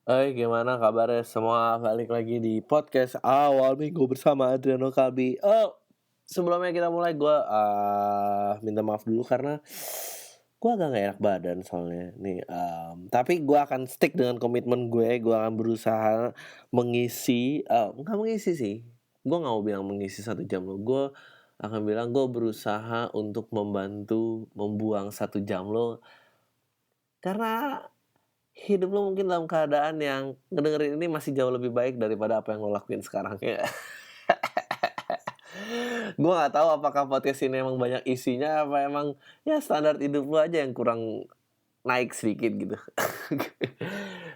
Hai, gimana kabarnya semua? Balik lagi di podcast awal minggu bersama Adriano Kalbi. Sebelumnya kita mulai, gue minta maaf dulu karena gue agak gak enak badan soalnya nih. Tapi gue akan stick dengan komitmen gue. Gue akan berusaha mengisi, nggak mengisi sih. Gue nggak mau bilang mengisi 1 jam lo. Gue akan bilang gue berusaha untuk membantu membuang 1 jam lo karena hidup lo mungkin dalam keadaan yang ngedengerin ini masih jauh lebih baik daripada apa yang lo lakuin sekarang ya. Gue nggak tahu apakah podcast ini emang banyak isinya apa emang ya standar hidup lo aja yang kurang naik sedikit gitu.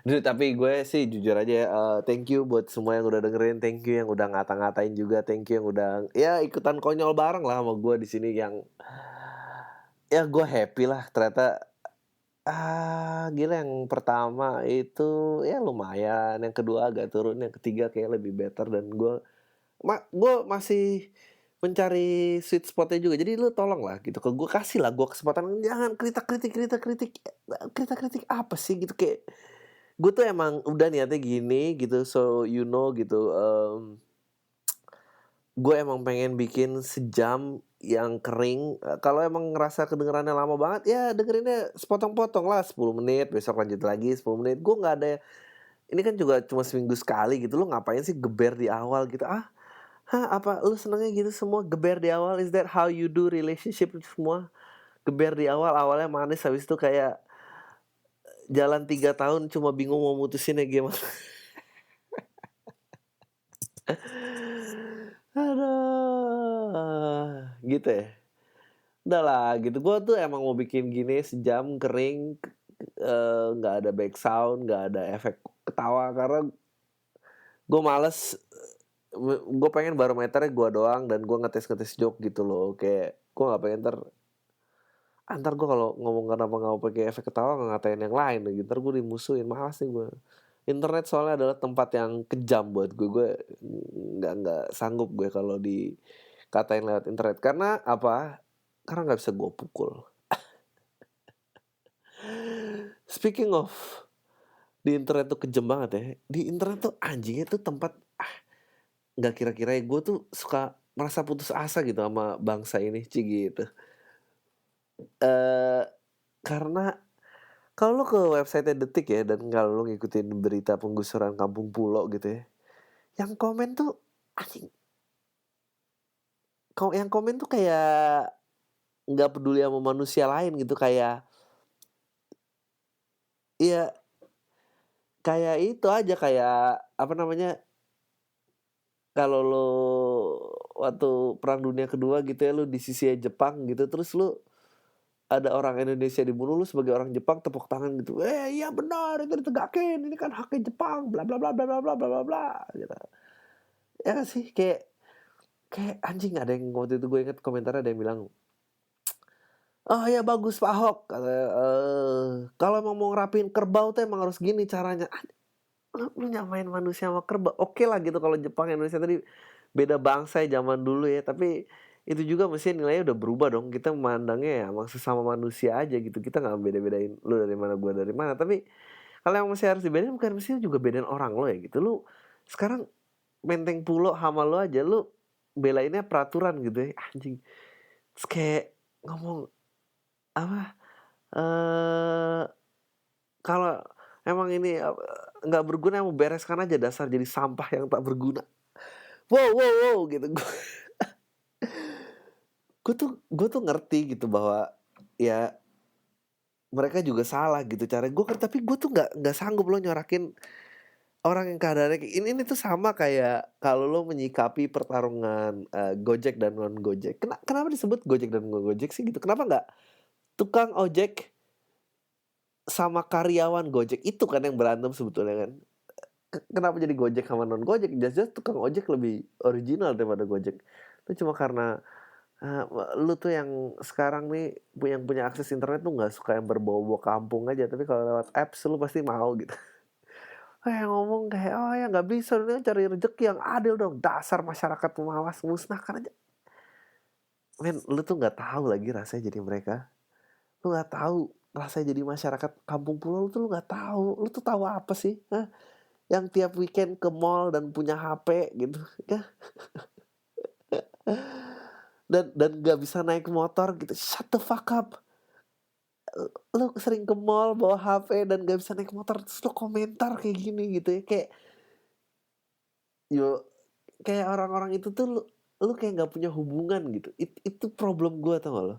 Duh, tapi gue sih jujur aja ya, thank you buat semua yang udah dengerin, thank you yang udah ngata-ngatain juga, thank you yang udah ya ikutan konyol bareng lah sama gue di sini yang ya gue happy lah ternyata. Gila yang pertama itu ya lumayan, yang kedua agak turun, yang ketiga kayak lebih better dan gue masih mencari sweet spot-nya juga. Jadi lu tolonglah gitu, gue kasih lah gue kesempatan, jangan kritik apa sih gitu, kayak gue tuh emang udah niatnya gini gitu, so you know gitu, gue emang pengen bikin sejam yang kering, kalau emang ngerasa kedengerannya lama banget, ya dengerinnya sepotong-potong lah, 10 menit, besok lanjut lagi 10 menit, gue nggak ada ini kan juga cuma seminggu sekali gitu, lu ngapain sih geber di awal gitu, apa lu senengnya gitu semua geber di awal, is that how you do relationship semua? Geber di awal, awalnya manis habis itu kayak jalan 3 tahun cuma bingung mau mutusinnya gimana. Aduh, gitu ya? Udahlah gitu, gue tuh emang mau bikin gini sejam kering, nggak ada back sound, nggak ada efek ketawa karena gue males, gue pengen barometernya gue doang dan gue ngetes joke gitu loh, kayak gue nggak pengen entar gue kalau ngomong kenapa nggak mau pakai efek ketawa ngatain yang lain gitu, entar gue dimusuhin, malas nih gue. Internet soalnya adalah tempat yang kejam buat gue nggak sanggup gue kalau dikatain lewat internet, karena apa? Karena nggak bisa gue pukul. Speaking of di internet tuh kejam banget ya. Di internet tuh anjingnya tuh tempat nggak kira-kira ya, gue tuh suka merasa putus asa gitu sama bangsa ini, gitu. Eh karena kalau lo ke website Detik ya, dan kalau lo ngikutin berita penggusuran kampung pulau gitu ya, yang komen tuh anjing, yang komen tuh kayak nggak peduli sama manusia lain gitu, kayak iya, kayak itu aja, kayak apa namanya, kalau lo waktu Perang Dunia Kedua gitu ya, lu di sisi Jepang gitu, terus lu ada orang Indonesia dibunuh, lu sebagai orang Jepang tepuk tangan gitu, iya benar itu ditegakin, ini kan haknya Jepang, bla bla bla bla bla bla bla bla bla gitu. Ya nggak sih, kayak anjing, ada yang waktu itu gue inget komentarnya ada yang bilang, "Oh ya bagus Pak Ahok," katanya, "kalau emang mau ngerapiin kerbau tuh emang harus gini caranya." Lu nyamain manusia sama kerbau, oke lah gitu kalau Jepang Indonesia tadi beda bangsa ya zaman dulu ya, tapi itu juga mestinya nilainya udah berubah dong, kita memandangnya ya emang sesama manusia aja gitu, kita nggak beda-bedain lu dari mana gua dari mana, tapi kalau yang masih harus dibedain bukan mestinya juga bedain orang lo ya gitu, lu sekarang Menteng Pulo sama lu aja lu belainnya peraturan gitu ya, anjing. Terus kayak ngomong apa, eee, kalau emang ini, nggak berguna mau bereskan aja, dasar jadi sampah yang tak berguna. Wow wow wow gitu. Gue tuh ngerti gitu bahwa ya mereka juga salah gitu cara gue, tapi gue tuh nggak sanggup lo nyorakin orang yang keadaannya kayak ini tuh sama kayak kalau lo menyikapi pertarungan, Gojek dan non Gojek. Kenapa disebut Gojek dan non Gojek sih gitu? Kenapa nggak tukang ojek sama karyawan Gojek itu kan yang berantem sebetulnya kan? Kenapa jadi Gojek sama non Gojek? Jelas-jelas tukang ojek lebih original daripada Gojek. Itu cuma karena lu tuh yang sekarang nih yang punya akses internet tuh nggak suka yang berbau-bau kampung aja, tapi kalau lewat apps lu pasti mau gitu. Kayak ngomong kayak, "Oh ya nggak bisa, lu kan cari rezeki yang adil dong, dasar masyarakat pemalas, musnahkan aja." Men, lu tuh nggak tahu lagi rasanya jadi mereka. Lu nggak tahu. rasanya jadi masyarakat kampung pulau tuh lu nggak tahu. Lu tuh tahu apa sih? Hah? Yang tiap weekend ke mall dan punya HP gitu ya. Dan nggak bisa naik motor gitu. Shut the fuck up. Lu sering ke mall bawa HP dan nggak bisa naik motor terus lu komentar kayak gini gitu ya. Yo kayak orang-orang itu tuh lu kayak nggak punya hubungan gitu. Itu problem gue, tau gak lo?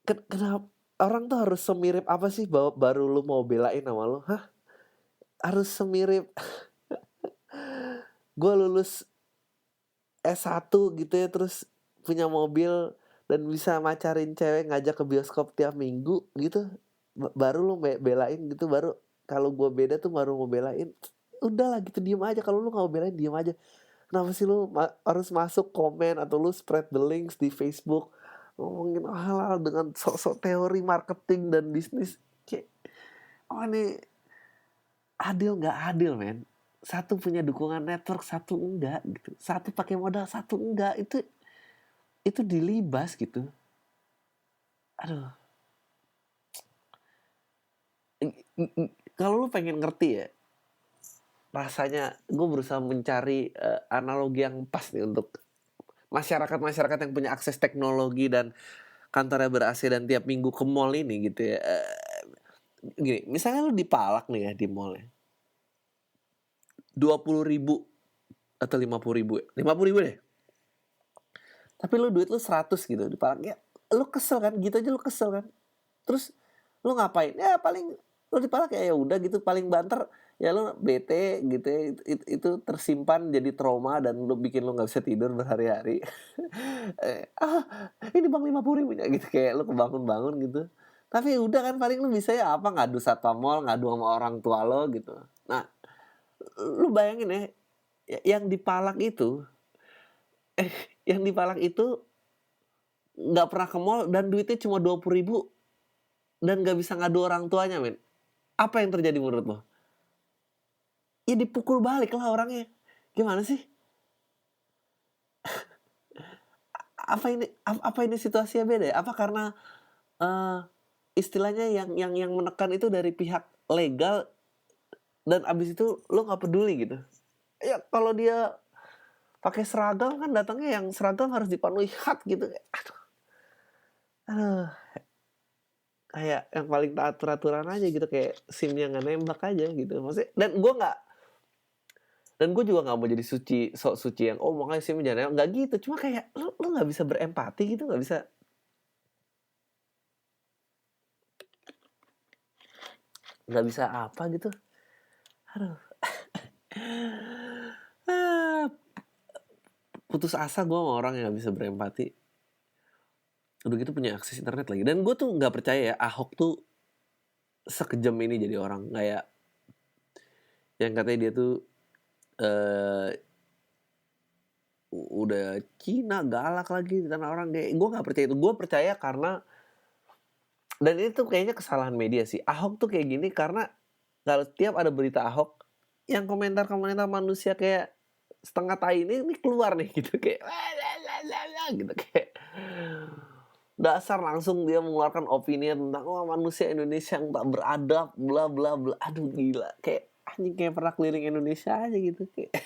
Kenapa orang tuh harus semirip apa sih baru lu mau belain sama lo? Hah? Harus semirip gue lulus S1 gitu ya, terus punya mobil dan bisa macarin cewek, ngajak ke bioskop tiap minggu gitu. Baru lu belain gitu, baru kalau gue beda tuh baru mau belain. Udahlah gitu, diem aja. Kalau lu nggak mau belain, diem aja. Kenapa sih lu harus masuk komen atau lu spread the links di Facebook ngomongin hal-hal dengan sok-sok teori marketing dan bisnis? Kayak, oh ini adil nggak adil, men? Satu punya dukungan network, satu enggak gitu. Satu pakai modal, satu enggak. Itu dilibas gitu. Aduh. Kalau lu pengen ngerti ya, rasanya gue berusaha mencari analogi yang pas nih untuk masyarakat yang punya akses teknologi dan kantornya ber-AC dan tiap minggu ke mall ini gitu ya. Gini, misalnya lu dipalak nih ya di mall ya, 20.000 atau 50.000 ya, 50.000 deh. Tapi lu duit lu 100 gitu dipalak ya, lu kesel kan, gitu aja lu kesel kan. Terus lu ngapain? Ya paling lu dipalak ya udah gitu, paling banter ya lu bete gitu ya. Itu tersimpan jadi trauma dan lu bikin lu nggak bisa tidur berhari-hari. Ini bang 50.000 nya gitu, kayak lu kebangun-bangun gitu. Tapi udah kan, paling lu bisa ya apa, ngadu satpam mall, ngadu sama orang tua lo gitu. Nah, lu bayangin ya, yang dipalak itu yang dipalak itu nggak pernah ke mall dan duitnya cuma 20.000 dan nggak bisa ngadu orang tuanya, men. Apa yang terjadi menurut lo? Ya dipukul balik lah orangnya. Gimana sih? Apa ini situasinya beda ya? Apa karena istilahnya yang menekan itu dari pihak legal dan abis itu lo nggak peduli gitu? Ya kalau dia pakai seragam kan, datangnya yang seragam harus dipenuhi hak gitu. Aduh, kayak yang paling taat peraturan aja gitu, kayak SIM-nya nggak nembak aja gitu. Maksudnya, dan gue juga nggak mau jadi sok suci yang makanya SIM jangan nembak, nggak gitu. Cuma kayak lo nggak bisa berempati gitu, nggak bisa apa gitu. Aduh. Putus asa gue sama orang yang nggak bisa berempati. Udah gitu punya akses internet lagi. Dan gue tuh nggak percaya ya Ahok tuh sekejam ini jadi orang. Kayak yang katanya dia tuh udah Cina galak lagi di tanah orang. Kayak gue nggak percaya itu. Gue percaya karena, dan ini tuh kayaknya kesalahan media sih. Ahok tuh kayak gini karena kalau tiap ada berita Ahok, yang komentar-komentar manusia kayak setengah tai ini keluar nih gitu, kayak gitu, kayak dasar langsung dia mengeluarkan opini tentang manusia Indonesia yang tak beradab, bla bla bla. Aduh gila, kayak anjing, kayak pernah keliling Indonesia aja gitu, kayak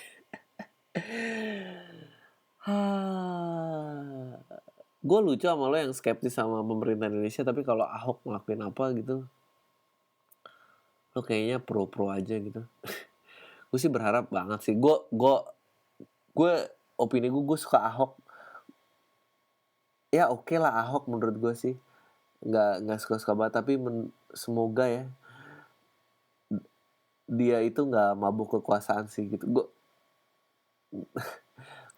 gue lucu sama lo yang skeptis sama pemerintah Indonesia, tapi kalau Ahok ngelakuin apa gitu, lo kayaknya pro aja gitu. Gue sih berharap banget sih. Gue opini gue suka Ahok. Ya oke lah Ahok menurut gue sih. Nggak suka-suka banget, tapi semoga ya dia itu nggak mabuk kekuasaan sih gitu.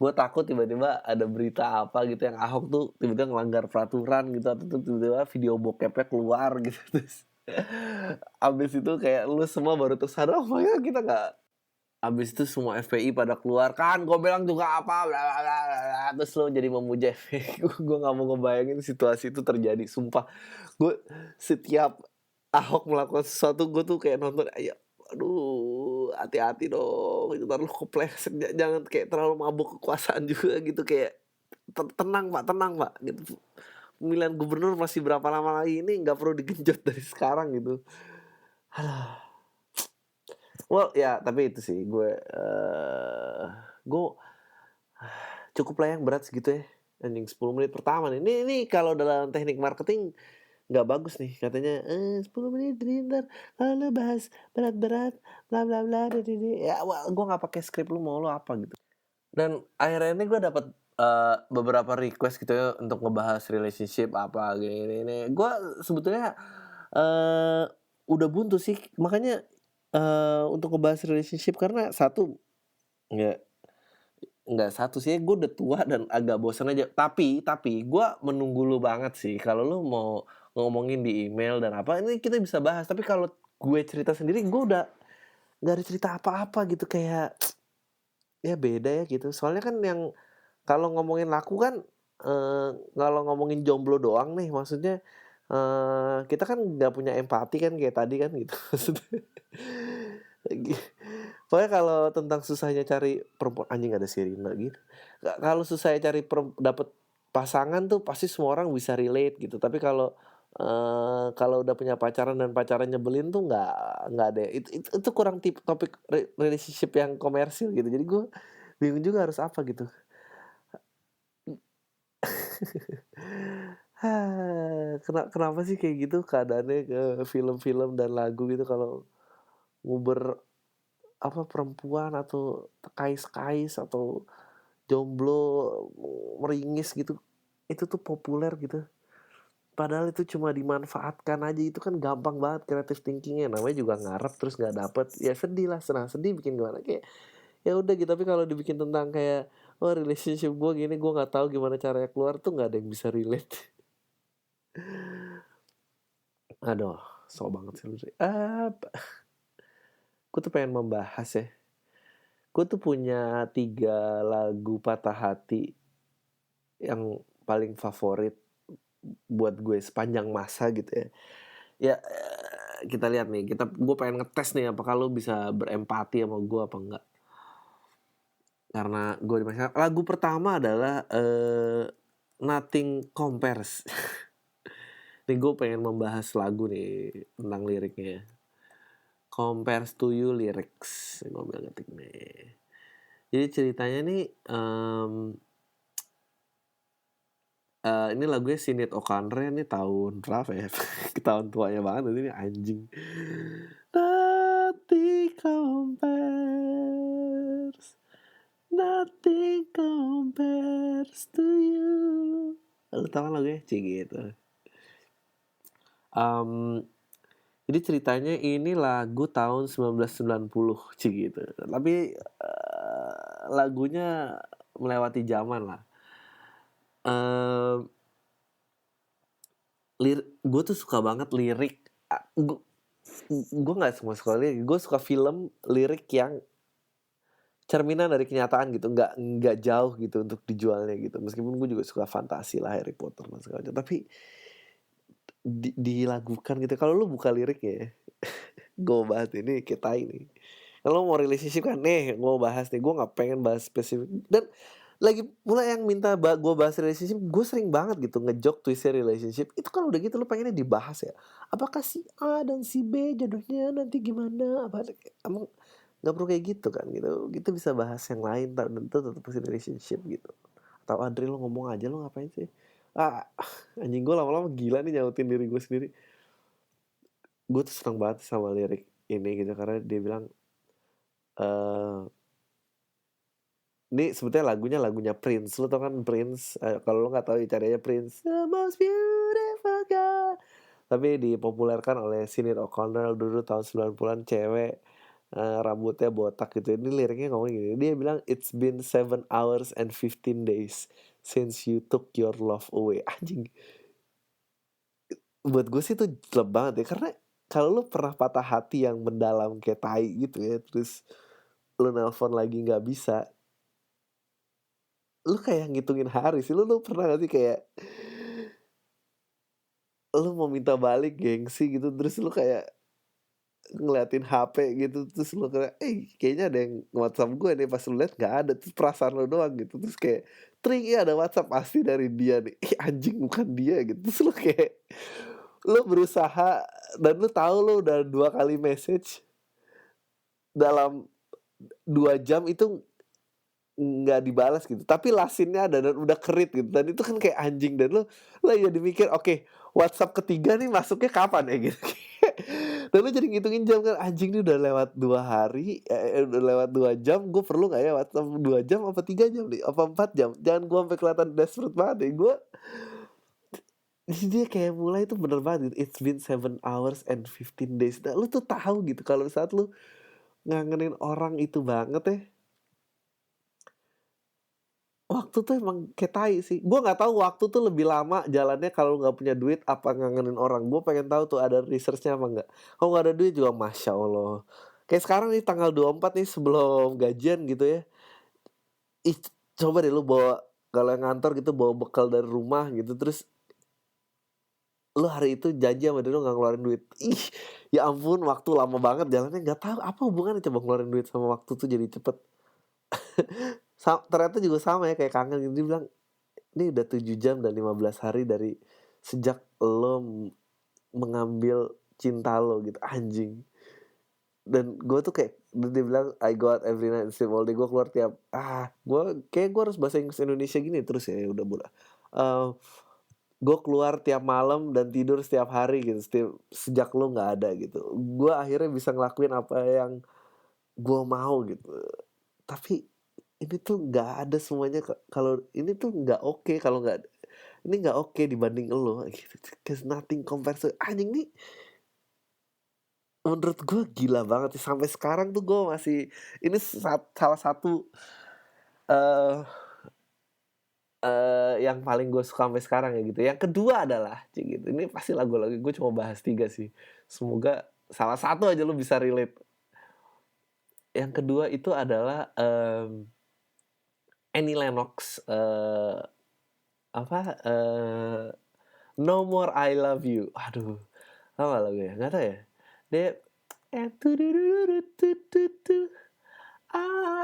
Gue takut tiba-tiba ada berita apa gitu yang Ahok tuh tiba-tiba ngelanggar peraturan gitu, atau tiba-tiba video bokepnya keluar gitu. Terus abis itu kayak lu semua baru tersadar, oh ya kita nggak. Abis itu semua FPI pada keluar kan, gue bilang juga apa, bla bla bla, terus lo jadi memuja FPI. Gue nggak mau ngebayangin situasi itu terjadi, sumpah. Gue setiap Ahok melakukan sesuatu, gue tuh kayak nonton, ayo, aduh, hati-hati dong, itu terlalu kompleks, jangan kayak terlalu mabuk kekuasaan juga gitu, kayak tenang pak gitu. pemilihan gubernur masih berapa lama lagi, ini nggak perlu digenjot dari sekarang gitu. Alah. Well, ya tapi itu sih gue cukup lah yang berat segitu ya. Anjing 10 menit pertama nih. Ini kalau dalam teknik marketing nggak bagus nih katanya 10 menit ntar kalau lu bahas berat-berat bla bla bla ya gue nggak pakai skrip, lu mau lu apa gitu. Dan akhirnya ini gue dapat beberapa request gitu ya untuk ngebahas relationship apa gini. Gue sebetulnya udah buntu sih, makanya untuk ngebahas relationship karena nggak nggak satu sih, gue udah tua dan agak bosan aja. Tapi gue menunggu lu banget sih. Kalau lu mau ngomongin di email dan apa, ini kita bisa bahas. Tapi kalau gue cerita sendiri, gue udah nggak ada cerita apa-apa gitu, kayak ya beda ya gitu. Soalnya kan yang kalau ngomongin laku kan, kalau ngomongin jomblo doang nih, maksudnya kita kan nggak punya empati kan kayak tadi kan gitu. Maksudnya pokoknya kalau tentang susahnya cari perempuan, anjing ada sirine gitu. Kalau susahnya cari dapet pasangan tuh pasti semua orang bisa relate gitu. Tapi kalau udah punya pacaran dan pacaran nyebelin tuh nggak ada. Itu kurang topik relationship yang komersil gitu. Jadi gue bingung juga harus apa gitu. Kenapa sih kayak gitu keadaannya ke film-film dan lagu gitu, kalau nguber apa perempuan atau kais-kais atau jomblo meringis gitu, itu tuh populer gitu. Padahal itu cuma dimanfaatkan aja, itu kan gampang banget creative thinkingnya, namanya juga ngarep terus nggak dapet, ya sedih lah, senang sedih bikin gimana, kayak ya udah gitu. Tapi kalau dibikin tentang kayak relationship gue gini, gue nggak tahu gimana caranya keluar, tuh nggak ada yang bisa relate. Aduh, sok banget sih lu. Gue tuh pengen membahas ya. Gue tuh punya 3 lagu patah hati yang paling favorit buat gue sepanjang masa gitu ya. Ya kita lihat nih, gue pengen ngetes nih apakah lo bisa berempati sama gue apa enggak. Karena gue lagu pertama adalah Nothing Compares. Nih gue pengen membahas lagu nih tentang liriknya. Compares to You lyrics. Gue bilang ngetik nih. Jadi ceritanya nih ini lagunya Sinead O'Connor ini tahun berapa ya? Tahun tuanya banget ini anjing. Nothing compares, nothing compares to you. Lu tau kan lagunya? Cik gitu. Jadi ceritanya ini lagu tahun 1990 cik gitu. Tapi lagunya melewati zaman lah. Gue tuh suka banget lirik. Gue nggak semua suka lirik. Gue suka film lirik yang cerminan dari kenyataan gitu, nggak jauh gitu untuk dijualnya gitu. Meskipun gue juga suka fantasi lah, Harry Potter dan segala macam. Tapi dilagukan gitu. Kalau lu buka liriknya, gue bahas ini kayak tai nih. Kalau mau relationship kan nih, gue bahas nih. Gue nggak pengen bahas spesifik. Dan lagi mulai yang minta gue bahas relationship, gue sering banget gitu ngejok twistnya relationship. Itu kan udah gitu lu pengennya dibahas ya. Apakah si A dan si B jodohnya nanti gimana? Emang nggak perlu kayak gitu kan gitu. Kita bisa bahas yang lain, tentu tetap masih relationship gitu. Atau Andri, lu ngomong aja, lu ngapain sih? Anjing, gue lama-lama gila nih nyautin diri gue sendiri. Gue tuh seneng banget sama lirik ini gitu, karena dia bilang ini sebetulnya lagunya Prince. Lu tau kan Prince? Kalau lu nggak tahu, cari aja Prince. The most beautiful girl. Tapi dipopulerkan oleh Sinead O'Connor dulu tahun 90-an, cewek rambutnya botak gitu. Ini liriknya ngomong gini. Dia bilang, "It's been 7 hours and 15 days since you took your love away." Anjing. Buat gue sih tuh jelek banget ya. Karena kalau lu pernah patah hati yang mendalam kayak tai gitu ya, terus lu nelpon lagi nggak bisa, lu kayak ngitungin hari sih. Lu pernah gak sih kayak lu mau minta balik gengsi gitu, terus lu kayak ngeliatin HP gitu, terus lu kayak, kayaknya ada yang WhatsApp gue nih, pas lu liat nggak ada, terus perasaan lu doang gitu, terus kayak tring, ada WhatsApp pasti dari dia nih, anjing bukan dia gitu, terus lu kayak lu berusaha dan lu tahu lu udah 2 kali message dalam 2 jam itu nggak dibalas gitu, tapi lasinnya ada dan udah kerit gitu, dan itu kan kayak anjing, dan lu ya dimikir, oke, WhatsApp ketiga nih masuknya kapan ya gitu. Dan lu jadi ngitungin jam kan, anjing nih udah lewat 2 hari, udah lewat 2 jam, gue perlu nggak ya WhatsApp 2 jam apa 3 jam nih, apa 4 jam? Jangan gue sampai kelihatan desperate banget ya, gue dia kayak mulai itu bener banget gitu, it's been 7 hours and 15 days. Nah, lu tuh tahu gitu kalau saat lu ngangenin orang itu banget ya, waktu tuh emang kayak tai sih. Gue nggak tahu waktu tuh lebih lama jalannya kalau nggak punya duit apa ngangenin orang. Gue pengen tahu tuh ada researchnya apa nggak. Kalau nggak ada duit juga masya Allah. Kayak sekarang nih tanggal 24 nih sebelum gajian gitu ya. Ih, coba deh lu bawa, kalau yang ngantor gitu bawa bekal dari rumah gitu, terus lu hari itu janji sama dia lu nggak ngeluarin duit. Ih, ya ampun, waktu lama banget jalannya, nggak tahu apa hubungannya coba ngeluarin duit sama waktu tuh jadi cepet. Ternyata juga sama ya kayak kangen gitu. Dia bilang, ini udah 7 jam dan 15 hari dari sejak lo mengambil cinta lo gitu, anjing. Dan gue tuh kayak, dia bilang I go out every night and sleep all day. Gue keluar tiap, gue harus bahasa Inggris Indonesia gini terus ya, udah bola. Gue keluar tiap malam dan tidur setiap hari gitu, sejak lo nggak ada gitu. Gue akhirnya bisa ngelakuin apa yang gue mau gitu. Tapi ini tuh nggak ada semuanya, kalau ini tuh nggak oke, kalau nggak ini nggak oke dibanding lo gitu. Cause nothing compares to, anjing nih menurut gue gila banget sih. Sampai sekarang tuh gue masih, ini salah satu yang paling gue suka sampai sekarang ya gitu. Yang kedua adalah gitu, ini pasti lagu-lagu gue cuma bahas 3 sih, semoga salah satu aja lu bisa relate. Yang kedua itu adalah Annie Lennox, No More I Love You. Aduh, tau gak lagunya? Gak tau ya. Dia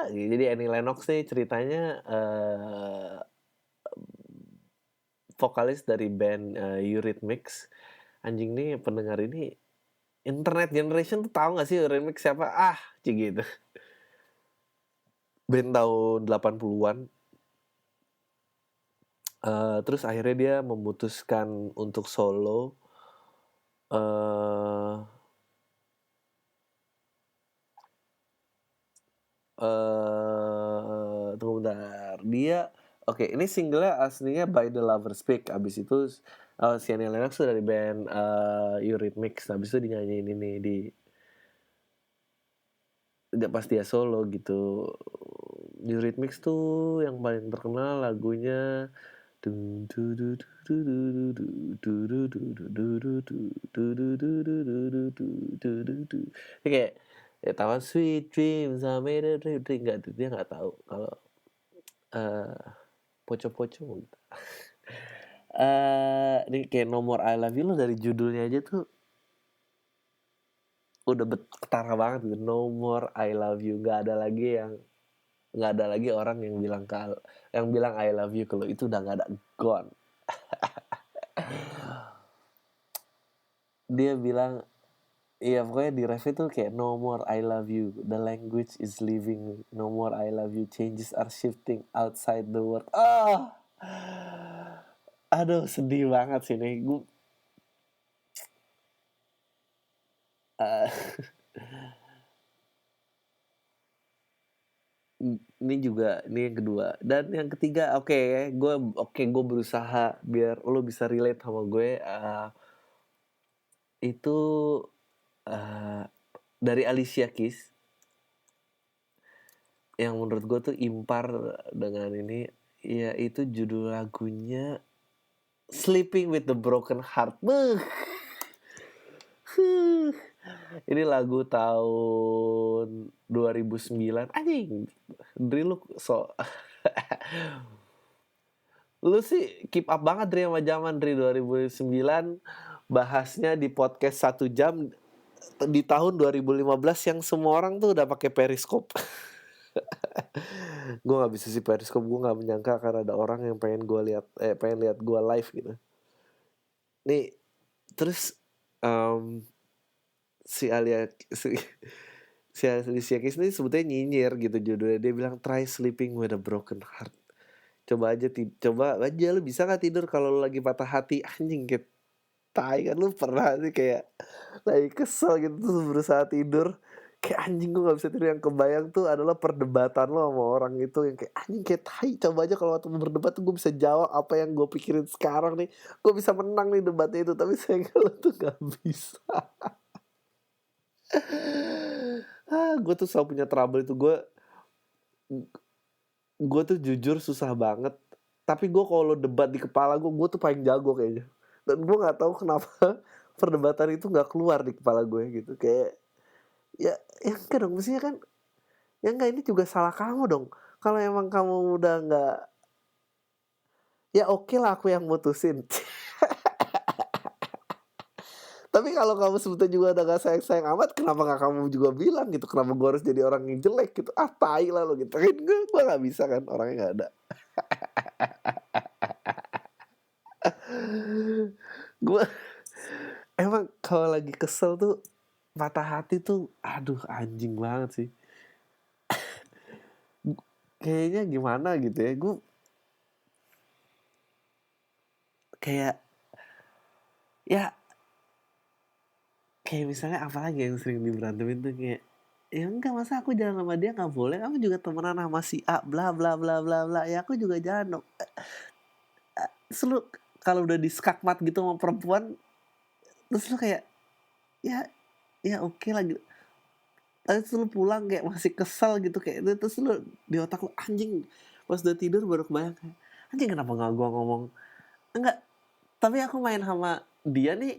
jadi Annie Lennox nih ceritanya vokalis dari band Eurythmics. Anjing nih pendengar ini internet generation tuh tahu gak sih Eurythmics siapa? Gitu. Band tahun 80-an. Terus akhirnya dia memutuskan untuk solo. Tunggu bentar. Dia ini singlenya aslinya By the Lover's Peak. Abis itu si Annie Lennox tuh dari band Eurythmics. Abis itu dinyanyiin ini pas dia solo gitu. Eurythmics tuh yang paling terkenal lagunya kayak tahu Sweet Dreams I Made a Dream, dia nggak tahu kalau poco-poco gitu. Ini kayak No More I Love You lo dari judulnya aja tuh udah ketara banget gitu. No More I Love You, nggak ada lagi orang yang bilang I love you kalau itu udah nggak ada, gone. Dia bilang, iya pokoknya di ref itu kayak no more I love you, the language is leaving, no more I love you, changes are shifting outside the world. Aduh sedih banget sih nih gue. Ini yang kedua. Dan yang ketiga, gue berusaha biar lo bisa relate sama gue. Itu dari Alicia Keys, yang menurut gue tuh impar dengan ini, yaitu judul lagunya Sleeping with the Broken Heart. Ini lagu tahun 2009. Anjing, Dri lu lu sih keep up banget Dri sama zaman Dri 2009. Bahasnya di podcast 1 jam, di tahun 2015 yang semua orang tuh udah pakai Periscope. Gue nggak bisa sih Periscope, gue nggak menyangka akan ada orang yang pengen lihat gue live gitu. Nih terus si Alicia Keys ini sebetulnya nyinyir gitu judulnya. Dia bilang try sleeping with a broken heart. Coba aja lu bisa gak tidur kalau lu lagi patah hati. Anjing kayak tai kan, lu pernah sih kayak lagi kesel gitu terus berusaha tidur kayak anjing gue gak bisa tidur. Yang kebayang tuh adalah perdebatan lo sama orang itu yang kayak anjing kayak tai. Coba aja kalau waktu berdebat tuh gue bisa jawab apa yang gue pikirin sekarang nih, gue bisa menang nih debatnya itu. Tapi sayang lo tuh gak bisa. Gue tuh selalu punya trouble itu. Gue tuh jujur susah banget. Tapi gue kalau debat di kepala gue tuh paling jago kayaknya. Dan gue nggak tahu kenapa perdebatan itu nggak keluar di kepala gue gitu. Kayak ya enggak dong, mestinya kan ya enggak, ini juga salah kamu dong. Kalau emang kamu udah nggak, ya oke lah aku yang mutusin. Tapi kalau kamu sebetulnya juga udah gak sayang-sayang amat, kenapa gak kamu juga bilang gitu? Kenapa gue harus jadi orang yang jelek gitu? Tai lah lo gitu. Kan gue gak bisa kan, orangnya gak ada. Gue emang kalau lagi kesel tuh, patah hati tuh, aduh anjing banget sih. Kayaknya gimana gitu ya, gue kayak ya kayak misalnya apalagi yang sering diberantemin tuh kayak ya enggak, masa aku jalan sama dia nggak boleh, kamu juga temenan sama si A bla bla bla bla bla, ya aku juga jalan dong. Terus lu kalau udah diskakmat gitu sama perempuan, terus lu kayak ya ya oke lah gitu. Terus lu pulang kayak masih kesel gitu kayak itu, terus lu di otak lu anjing pas udah tidur baru kebayang kayak anjing kenapa nggak gua ngomong enggak. Tapi aku main sama dia nih,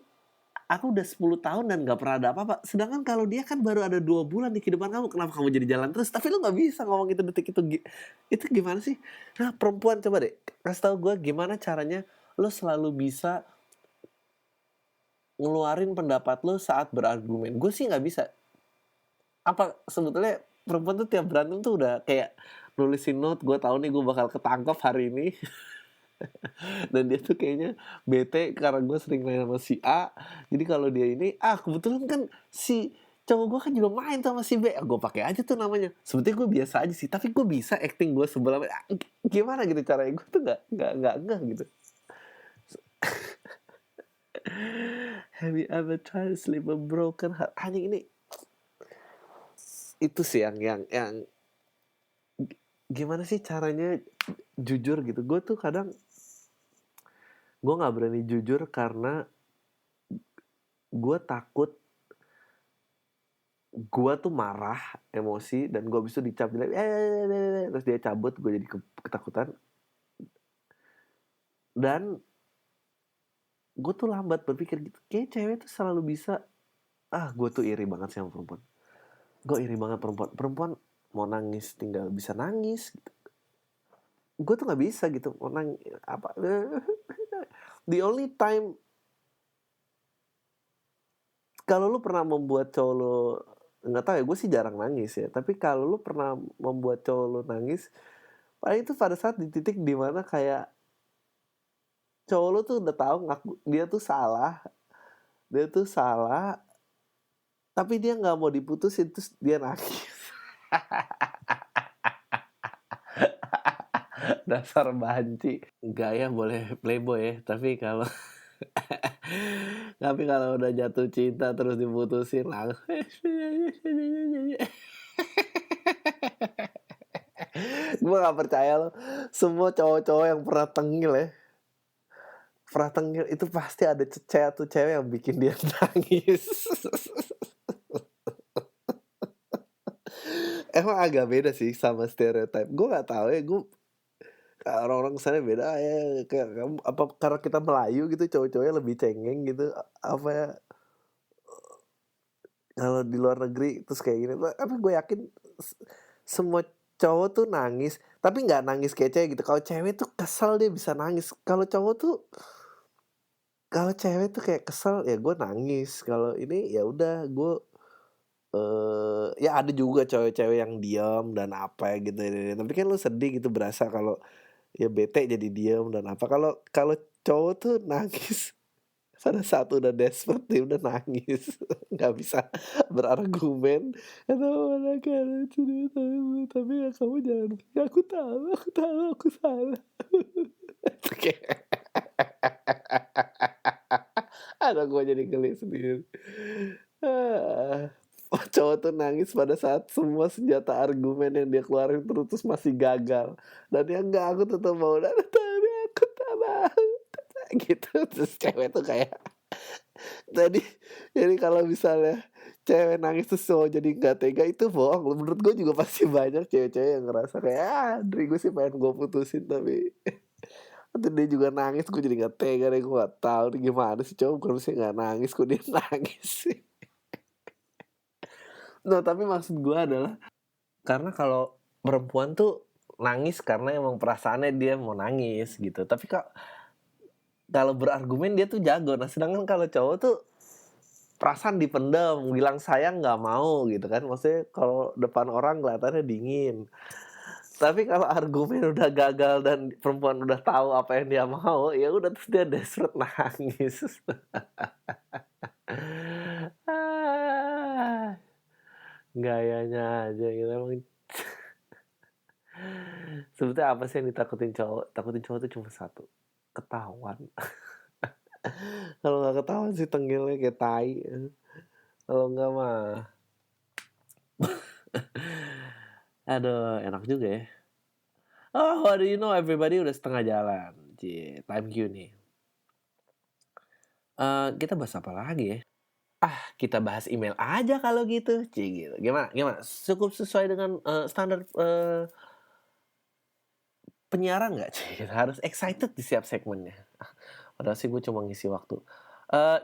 aku udah 10 tahun dan gak pernah ada apa-apa. Sedangkan kalau dia kan baru ada 2 bulan di kehidupan kamu, kenapa kamu jadi jalan terus? Tapi lu gak bisa ngomong itu detik itu. Itu gimana sih? Nah perempuan coba deh kasih tau gue gimana caranya lu selalu bisa ngeluarin pendapat lu saat berargumen. Gue sih gak bisa. Apa sebetulnya perempuan tuh tiap berantem tuh udah kayak nulisin note, gue tahu nih gue bakal ketangkep hari ini. Dan dia tuh kayaknya bete karena gue sering main sama si A. Jadi kalau dia ini kebetulan kan si cowok gue kan juga main sama si B, gue pakai aja tuh namanya. Sebetulnya gue biasa aja sih, tapi gue bisa acting gue sebelah. Gimana gitu caranya, gue tuh nggak gitu. Have you ever tried to sleep a broken heart? Anjing ini itu sih yang gimana sih caranya jujur gitu. Gue tuh kadang gue nggak berani jujur karena gue takut gue tuh marah, emosi, dan gue bisa dicap terus dia cabut, gue jadi ketakutan. Dan gue tuh lambat berpikir gitu. Kayak cewek tuh selalu bisa. Gue tuh iri banget sama perempuan. Gue iri banget perempuan mau nangis tinggal bisa nangis gitu. Gue tuh nggak bisa gitu mau nangis apa. The only time kalau lu pernah membuat cowok lu, nggak tahu ya, gue sih jarang nangis ya, tapi kalau lu pernah membuat cowok lu nangis, paling itu pada saat di titik dimana kayak cowok lu tuh udah tahu dia tuh salah, tapi dia nggak mau diputusin, terus dia nangis. Dasar banci. Gaya boleh playboy ya, tapi kalau udah jatuh cinta terus diputusin langsung. Gue gak percaya loh, semua cowok-cowok yang pernah tengil itu pasti ada cewek yang bikin dia nangis. Emang agak beda sih sama stereotype. Gue gak tahu ya, orang-orang kesana beda ya. Kayak kamu apa karena kita Melayu gitu, cowok-cowoknya lebih cengeng gitu apa ya, kalau di luar negeri terus kayak gini. Tapi gue yakin semua cowok tuh nangis, tapi nggak nangis kayak cewek gitu. Kalau cewek tuh kesel dia bisa nangis. Kalau cowok tuh Kalau cewek tuh kayak kesel ya gue nangis, kalau ini ya udah gue, ya ada juga cewek-cewek yang diam dan apa gitu ya, tapi kan lu sedih gitu berasa kalau ya bete jadi diam dan apa. Kalau kalau cowok tuh nangis pada saat udah desperate dia udah nangis, nggak bisa berargumen, "Aduh anaknya lucu deh, tapi ya kamu jangan ya aku tahu aku salah." Kayak aduh gue jadi geli sendiri. Ah, cowok tuh nangis pada saat semua senjata argumen yang dia keluarin terus masih gagal, dan dia, "Enggak, aku tetap mau, tapi aku tak mau." Gitu, terus cewek tuh kayak tadi jadi kalau misalnya cewek nangis terus cowok jadi nggak tega itu bohong. Menurut gue juga pasti banyak cewek-cewek yang ngerasa kayak, Dri gue sih pengen gue putusin tapi nanti dia juga nangis, gue jadi nggak tega deh, gue nggak tahu nih gimana sih cowok kalau misalnya nggak nangis, kok dia nangis sih. Nah tapi maksud gue adalah karena kalau perempuan tuh nangis karena emang perasaannya dia mau nangis gitu. Tapi kalau berargumen dia tuh jago. Nah sedangkan kalau cowok tuh perasaan dipendam, bilang sayang nggak mau gitu kan. Maksudnya kalau depan orang kelihatannya dingin. Tapi kalau argumen udah gagal dan perempuan udah tahu apa yang dia mau, ya udah terus dia desperate nangis. Ah, gayanya aja gitu emang. Sebetulnya apa sih yang ditakutin cowok? Takutin cowok tuh cuma satu, ketahuan. Kalau nggak ketahuan sih tengilnya kayak tai. Kalau nggak mah, aduh enak juga ya. Oh, what do you know, everybody udah setengah jalan. Cie, time Q nih. Kita bahas apa lagi ya? Kita bahas email aja kalau gitu. Cie gitu. Gimana? Gimana? Cukup sesuai dengan standar penyiaran nggak? Cie, harus excited di setiap segmennya. Padahal sih gue cuma ngisi waktu.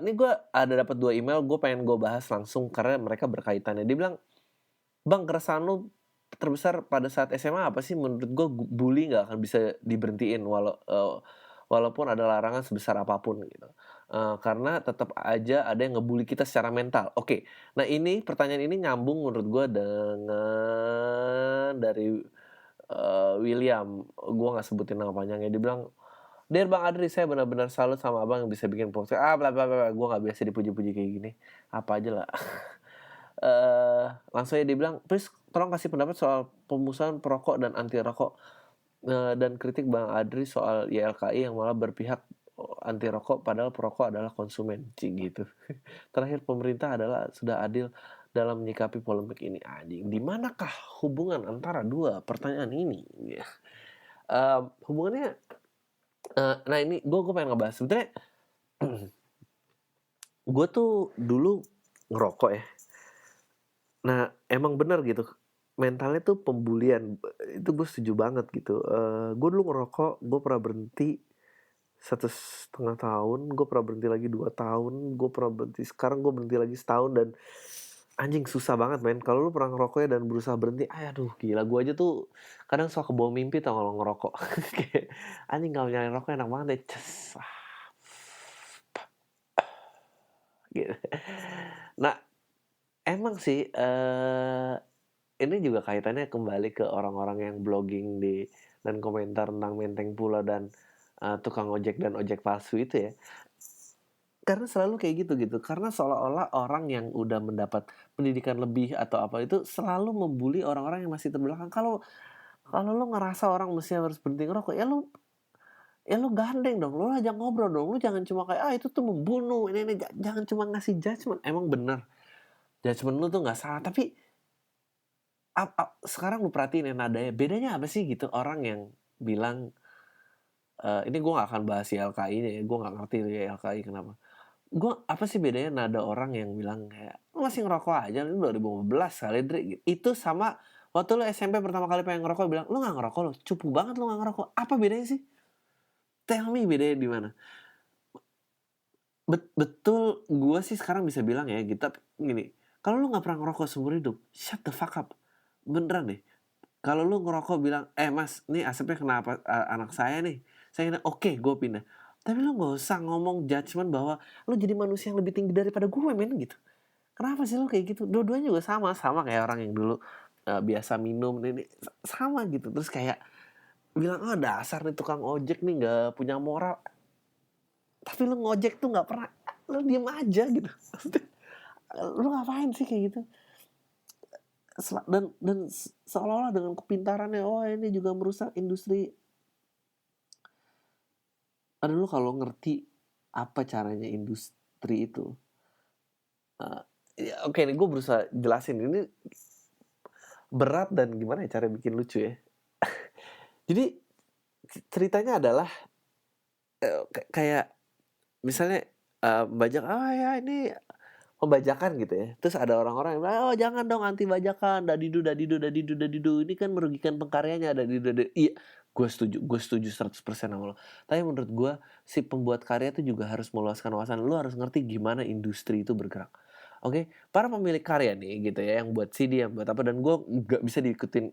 Ini gue ada dapat 2 email, gue pengen gue bahas langsung karena mereka berkaitannya. Dia bilang, "Bang, keresahan lu terbesar pada saat SMA apa sih?" Menurut gue bully nggak akan bisa diberhentiin walaupun ada larangan sebesar apapun gitu. Karena tetap aja ada yang ngebully kita secara mental. Oke, nah ini pertanyaan ini nyambung menurut gue dengan dari William. Gue nggak sebutin nama panjangnya. Dia bilang, "Dear Bang Adri, saya benar-benar salut sama Abang yang bisa bikin podcast." Bla bla bla. Gue nggak biasa dipuji-puji kayak gini. Apa aja lah. Langsung aja dia bilang, "Please tolong kasih pendapat soal pemusnahan perokok dan anti rokok, dan kritik Bang Adri soal YLKI yang malah berpihak anti rokok padahal perokok adalah konsumen." Cik gitu. "Terakhir, pemerintah sudah adil dalam menyikapi polemik ini." Anjing, di manakah hubungan antara dua pertanyaan ini? Hubungannya, nah ini gue pengen ngebahas sebenarnya. Gue tuh dulu ngerokok ya. Nah, emang bener gitu, mentalnya tuh pembulian, itu gue setuju banget gitu. Gue dulu ngerokok, gue pernah berhenti 1,5 tahun, gue pernah berhenti lagi 2 tahun, gue pernah berhenti, sekarang gue berhenti lagi setahun dan anjing susah banget men. Kalau lu pernah ngerokok ya dan berusaha berhenti, aduh gila, gue aja tuh kadang suka kebawa mimpi tau kalau ngerokok. Kayak anjing kalau nyalain rokok enak banget deh, gitu. Nah, emang sih, ini juga kaitannya kembali ke orang-orang yang blogging dan komentar tentang Menteng Pulo dan tukang ojek dan ojek palsu itu ya. Karena selalu kayak gitu, karena seolah-olah orang yang udah mendapat pendidikan lebih atau apa itu selalu membuli orang-orang yang masih terbelakang. Kalau kalau lu ngerasa orang mesti harus berhenti ngerokok, ya lu gandeng dong, lu ajak ngobrol dong, lu jangan cuma kayak, itu tuh membunuh, ini jangan cuma ngasih judgement. Emang bener, judgement lu tuh nggak salah, tapi sekarang lu perhatiin ya nadanya, bedanya apa sih gitu orang yang bilang, ini gue gak akan bahas YLKI-nya ya, gue gak ngerti YLKI kenapa. Apa sih bedanya nada orang yang bilang kayak, "Lu masih ngerokok aja, lu 2015 kali Dri." Itu sama waktu lu SMP pertama kali pengen ngerokok bilang, "Lu gak ngerokok lu, cupu banget lu gak ngerokok." Apa bedanya sih? Tell me bedanya di mana? Betul, gue sih sekarang bisa bilang ya gitu, gini, kalau lu gak pernah ngerokok seumur hidup, shut the fuck up. Beneran deh. Kalau lu ngerokok bilang, "Mas, nih asapnya kenapa anak saya nih?" Saya bilang, "Oke, gue pindah." Tapi lu nggak usah ngomong judgement bahwa lu jadi manusia yang lebih tinggi daripada gue men gitu. Kenapa sih lu kayak gitu? Dua-duanya juga sama kayak orang yang dulu biasa minum ini sama gitu. Terus kayak bilang dasar nih tukang ojek nih nggak punya moral. Tapi lu ngojek tuh nggak pernah, lu diem aja gitu. Lu ngapain sih kayak gitu? Dan seolah-olah dengan kepintarannya, ini juga merusak industri. Aduh, lu kalau ngerti apa caranya industri itu, oke nih gue berusaha jelasin ini berat dan gimana ya cara bikin lucu ya. Jadi ceritanya adalah kayak misalnya bajak, ya ini pembajakan gitu ya. Terus ada orang-orang yang bilang, jangan dong anti bajakan, dadidu, ini kan merugikan pengkaryanya, dadidu. Iya, gue setuju 100% sama lo. Tapi menurut gue, si pembuat karya itu juga harus meluaskan wawasan. Lo harus ngerti gimana industri itu bergerak. Oke, para pemilik karya nih gitu ya, yang buat CD, yang buat apa, dan gue nggak bisa diikutin,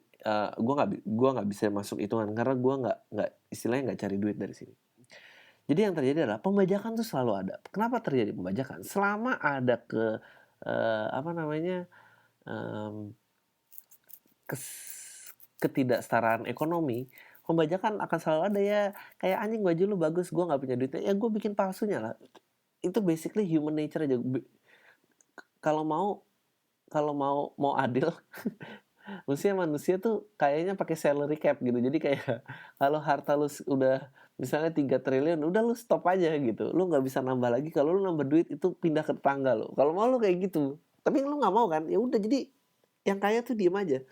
gue nggak bisa masuk hitungan karena gue nggak istilahnya nggak cari duit dari sini. Jadi yang terjadi adalah pembajakan tuh selalu ada. Kenapa terjadi pembajakan? Selama ada ketidaksetaraan ekonomi, pembajakan akan selalu ada ya. Kayak anjing baju lu bagus, gue nggak punya duitnya, ya gue bikin palsunya lah. Itu basically human nature aja. Kalau mau adil, manusia tuh kayaknya pakai salary cap gitu. Jadi kayak kalau harta lu udah misalnya 3 triliun, udah lu stop aja gitu. Lu nggak bisa nambah lagi. Kalau lu nambah duit itu pindah ke tetangga lu. Kalau mau lu kayak gitu. Tapi lu nggak mau kan? Ya udah, jadi yang kaya tuh diem aja.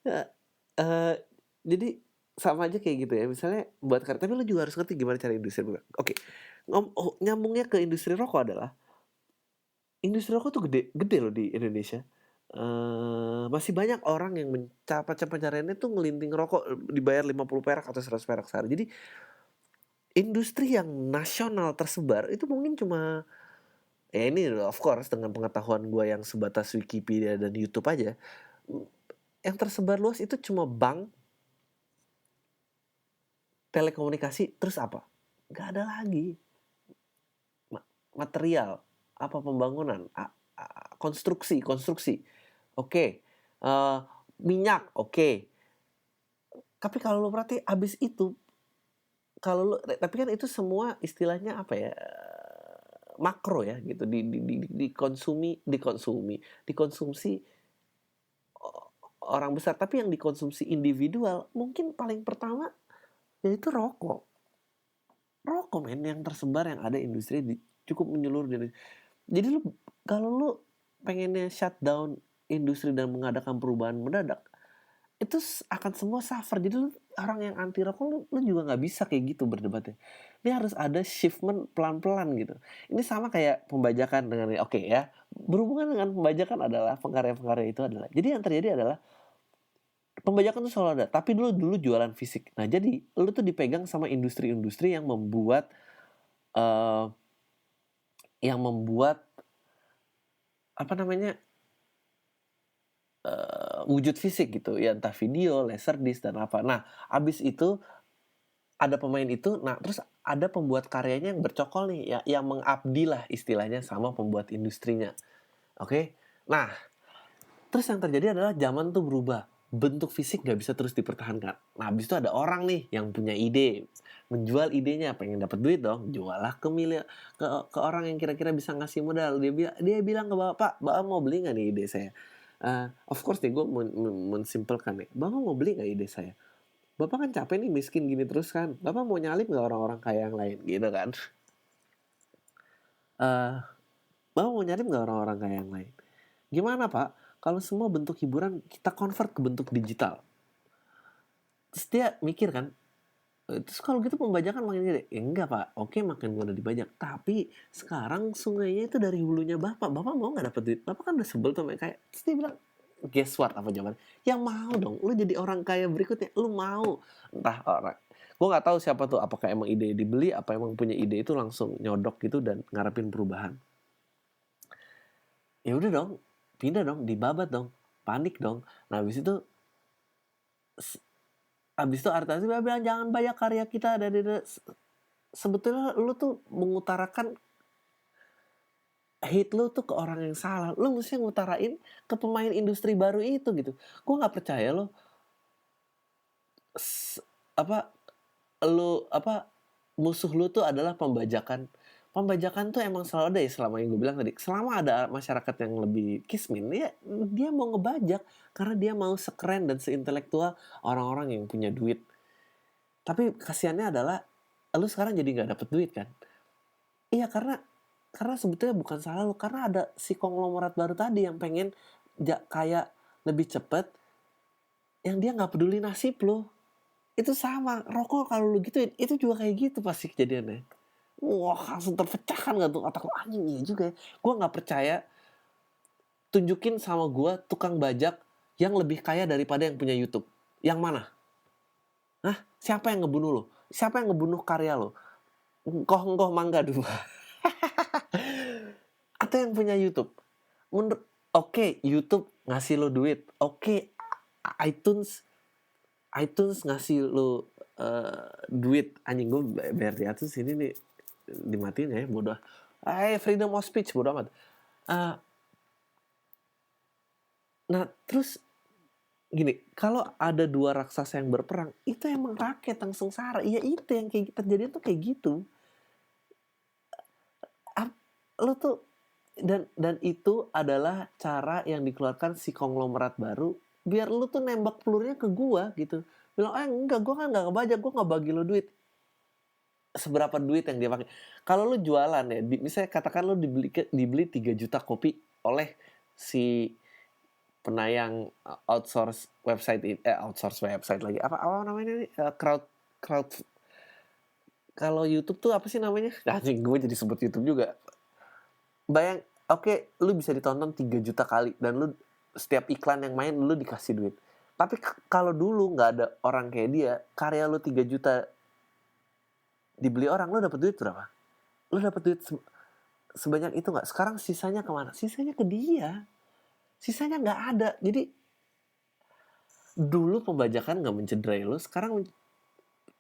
Ya, jadi sama aja kayak gitu ya. Misalnya buat karya, tapi lu juga harus ngerti gimana cara industri bergerak. Oke. Nyambungnya ke industri rokok adalah industri rokok tuh gede loh di Indonesia. Masih banyak orang yang pencapaiannya tuh ngelinting rokok dibayar 50 perak atau 100 perak sehari. Jadi industri yang nasional tersebar itu mungkin cuma, ya ini of course dengan pengetahuan gue yang sebatas Wikipedia dan YouTube aja, yang tersebar luas itu cuma bank, telekomunikasi, terus apa? Gak ada lagi. Material, apa pembangunan, konstruksi. Oke. Minyak, oke. Tapi kalau lo perhati abis itu, tapi kan itu semua istilahnya apa ya, makro ya gitu, dikonsumsi orang besar. Tapi yang dikonsumsi individual mungkin paling pertama yaitu rokok men, yang tersebar, yang ada industri cukup menyeluruh. Jadi kalau lu pengennya shutdown industri dan mengadakan perubahan mendadak, itu akan semua suffer. Jadi lu orang yang anti rokok, lu juga nggak bisa kayak gitu berdebatnya. Ini harus ada shiftment pelan-pelan gitu. Ini sama kayak pembajakan dengan oke ya. Berhubungan dengan pembajakan adalah pengkarya itu adalah. Jadi yang terjadi adalah pembajakan tuh selalu ada. Tapi dulu jualan fisik. Nah jadi lu tuh dipegang sama industri-industri yang membuat apa namanya, wujud fisik gitu ya, entah video, laserdisc dan apa. Nah, abis itu ada pemain itu, nah terus ada pembuat karyanya yang bercokol nih ya, yang mengabdi lah istilahnya sama pembuat industrinya. Oke. Nah, terus yang terjadi adalah zaman tuh berubah. Bentuk fisik nggak bisa terus dipertahankan. Nah, abis itu ada orang nih yang punya ide, menjual idenya, pengen dapat duit dong, jual lah ke orang yang kira-kira bisa ngasih modal. Dia bilang ke bapak mau beli nggak nih ide saya? Of course nih, gue mensimpelkan nih, bapak mau beli nggak ide saya? Bapak kan capek nih miskin gini terus kan, bapak mau nyalip nggak orang-orang kaya yang lain gitu kan? Bapak mau nyalip nggak orang-orang kaya yang lain? Gimana pak, kalau semua bentuk hiburan kita convert ke bentuk digital? Terus dia mikir kan, terus kalau gitu pembajakan makin gede. Enggak pak, oke makin mudah dibajak. Tapi sekarang sungainya itu dari hulunya bapak. Bapak mau nggak dapet duit? Bapak kan udah sebel tuh kayak. Terus dia bilang, guess what, apa jawaban? Yang mau dong, lu jadi orang kaya berikutnya. Lu mau. Entah orang. Gue nggak tahu siapa tuh, apakah emang ide dibeli, apa emang punya ide itu langsung nyodok gitu dan ngarepin perubahan. Ya udah dong, pindah dong, dibabat dong, panik dong. Nah habis itu artis bilang jangan banyak karya kita, sebetulnya lu tuh mengutarakan hate lu tuh ke orang yang salah. Lu mesti ngutarain ke pemain industri baru itu gitu. Gue nggak percaya lo apa lu apa musuh lu tuh adalah pembajakan. Pembajakan tuh emang selalu ada ya, selama yang gue bilang tadi. Selama ada masyarakat yang lebih kismin, dia mau ngebajak karena dia mau sekeren dan seintelektual orang-orang yang punya duit. Tapi kasihannya adalah lu sekarang jadi nggak dapet duit kan? Iya, karena sebetulnya bukan salah lu, karena ada si konglomerat baru tadi yang pengen kayak lebih cepet, yang dia nggak peduli nasib lu. Itu sama rokok, kalau lu gituin itu juga kayak gitu pasti kejadiannya. Wah, langsung terpecahkan gak tuh otak lu, anjing iya juga ya. Gue nggak percaya, tunjukin sama gue tukang bajak yang lebih kaya daripada yang punya YouTube. Yang mana? Hah? Siapa yang ngebunuh lo? Siapa yang ngebunuh karya lo? Engkoh Mangga 2. Atau yang punya YouTube? Oke, YouTube ngasih lo duit. Oke, iTunes ngasih lo duit. Anjing, gue bayar di atas ini nih dimatiin ya, bodoh. Freedom of speech, bodoh amat. Nah, terus gini, kalau ada dua raksasa yang berperang, itu emang rakyat yang sengsara. Iya, itu yang kayak terjadi tuh kayak gitu. Lo tuh dan itu adalah cara yang dikeluarkan si konglomerat baru biar lu tuh nembak pelurunya ke gua gitu. Bilang, enggak, gua kan enggak ngebajak, gua enggak bagi lu duit. Seberapa duit yang dia pakai. Kalau lu jualan ya, misalnya katakan lu dibeli 3 juta kopi oleh si penayang outsource website lagi. Apa namanya nih? Crowd kalau YouTube tuh apa sih namanya? Anjing, gue jadi sebut YouTube juga. Oke, lu bisa ditonton 3 juta kali dan lu setiap iklan yang main lu dikasih duit. Tapi kalau dulu nggak ada orang kayak dia, karya lu 3 juta dibeli orang, lu dapat duit berapa? Lu dapat duit sebanyak itu nggak? Sekarang sisanya kemana? Sisanya ke dia. Sisanya nggak ada. Jadi dulu pembajakan nggak mencederai lu, sekarang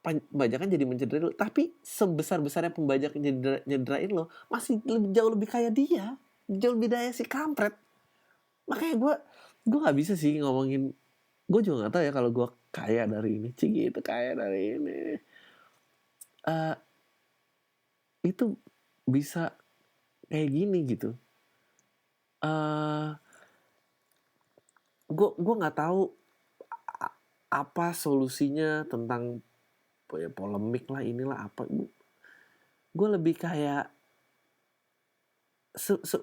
pembajakan jadi mencederai lu. Tapi sebesar-besarnya pembajak nyederain lo, masih jauh lebih kaya dia. Jauh lebih daya si kampret. Makanya gue nggak bisa sih ngomongin. Gue juga nggak tahu ya kalau gue kaya dari ini, gitu kaya dari ini. Itu bisa kayak gini gitu. Gue nggak tahu apa solusinya tentang polemik lah inilah apa. Gue lebih kayak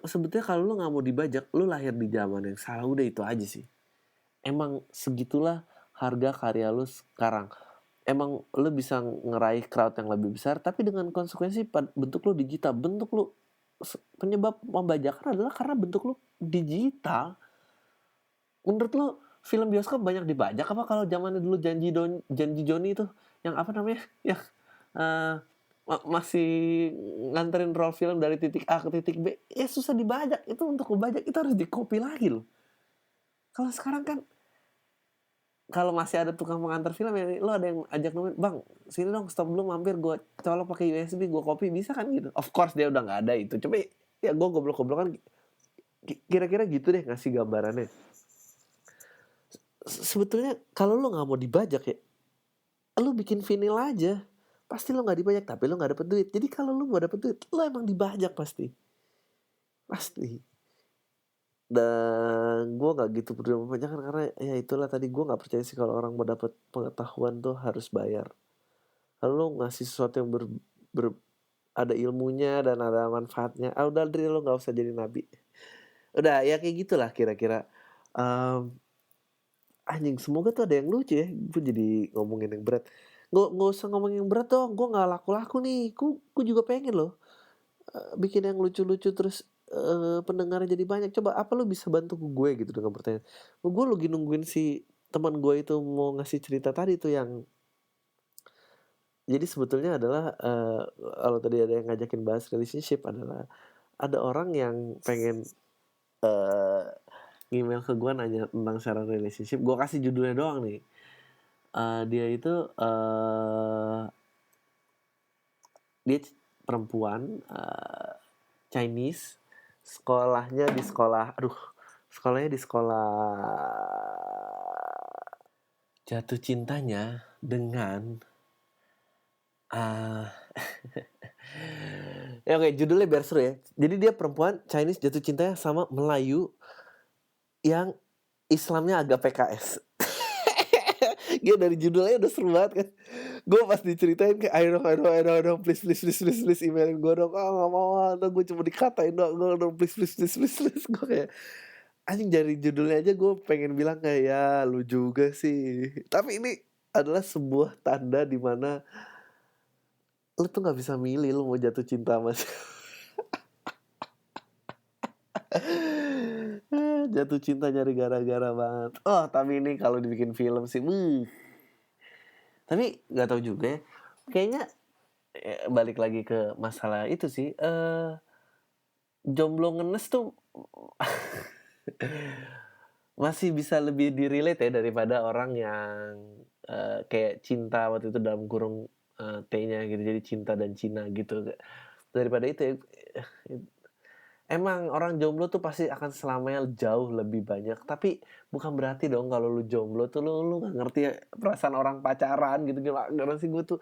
sebetulnya kalau lu nggak mau dibajak, lu lahir di zaman yang salah, udah itu aja sih. Emang segitulah harga karya lu sekarang. Emang lu bisa ngeraih crowd yang lebih besar, tapi dengan konsekuensi bentuk lu digital. Bentuk lu, penyebab pembajakan adalah karena bentuk lu digital. Menurut lu film bioskop banyak dibajak apa kalau zamannya dulu Janji Joni itu yang apa namanya, yang masih nganterin roll film dari titik A ke titik B, ya susah dibajak. Itu untuk ngebajak itu harus dikopi lagi loh. Kalau sekarang kan, kalau masih ada tukang pengantar film ya, lo ada yang ajak nemuin, bang sini dong, stop dulu, mampir gue colok pakai USB, gue copy, bisa kan gitu. Of course dia udah nggak ada itu, coba ya gue goblok-goblokan kira-kira gitu deh ngasih gambarannya. Sebetulnya kalau lo nggak mau dibajak ya, lo bikin vinyl aja, pasti lo nggak dibajak, tapi lo nggak dapet duit. Jadi kalau lo mau dapet duit, lo emang dibajak pasti. Dan gue nggak gitu peduli pembajakan karena ya itulah tadi, gue nggak percaya sih kalau orang mau dapat pengetahuan tuh harus bayar. Kalau lo ngasih sesuatu yang ada ilmunya dan ada manfaatnya, udah dari lo nggak usah jadi nabi. Udah ya kayak gitulah kira-kira. Anjing, semoga tuh ada yang lucu ya. Gue jadi ngomongin yang berat. Nggak usah ngomongin yang berat dong. Gue nggak laku-laku nih. Gue juga pengen loh bikin yang lucu-lucu terus pendengarnya jadi banyak. Coba apa lo bisa bantu gue gitu dengan pertanyaan. Gue lagi nungguin si teman gue itu mau ngasih cerita tadi tuh yang. Jadi sebetulnya adalah kalau tadi ada yang ngajakin bahas relationship, adalah ada orang yang pengen email ke gue nanya tentang saran relationship. Gue kasih judulnya doang nih. Dia itu dia perempuan Chinese, sekolahnya di sekolah jatuh cintanya dengan ya oke, judulnya biar seru ya. Jadi dia perempuan Chinese jatuh cintanya sama Melayu yang Islamnya agak PKS. Dia dari judulnya udah seru banget kan. Gue pas diceritain kayak ayo dong, please emailin gue dong. Gak mau, gue cuma dikatain doang. Please. Gue kayak anjing, dari judulnya aja gue pengen bilang kayak ya lu juga sih. Tapi ini adalah sebuah tanda di mana lu tuh nggak bisa milih lu mau jatuh cinta sama jatuh cinta nyari gara-gara banget. Oh tapi ini kalau dibikin film sih, tapi nggak tahu juga ya. Kayaknya balik lagi ke masalah itu sih. Jomblo ngenes tuh masih bisa lebih direlate ya daripada orang yang kayak cinta waktu itu dalam kurung T-nya gitu, jadi cinta dan Cina gitu. Daripada itu ya, emang orang jomblo tuh pasti akan selamanya jauh lebih banyak. Tapi bukan berarti dong kalau lu jomblo tuh lu gak ngerti perasaan orang pacaran gitu. Gimana sih gue tuh.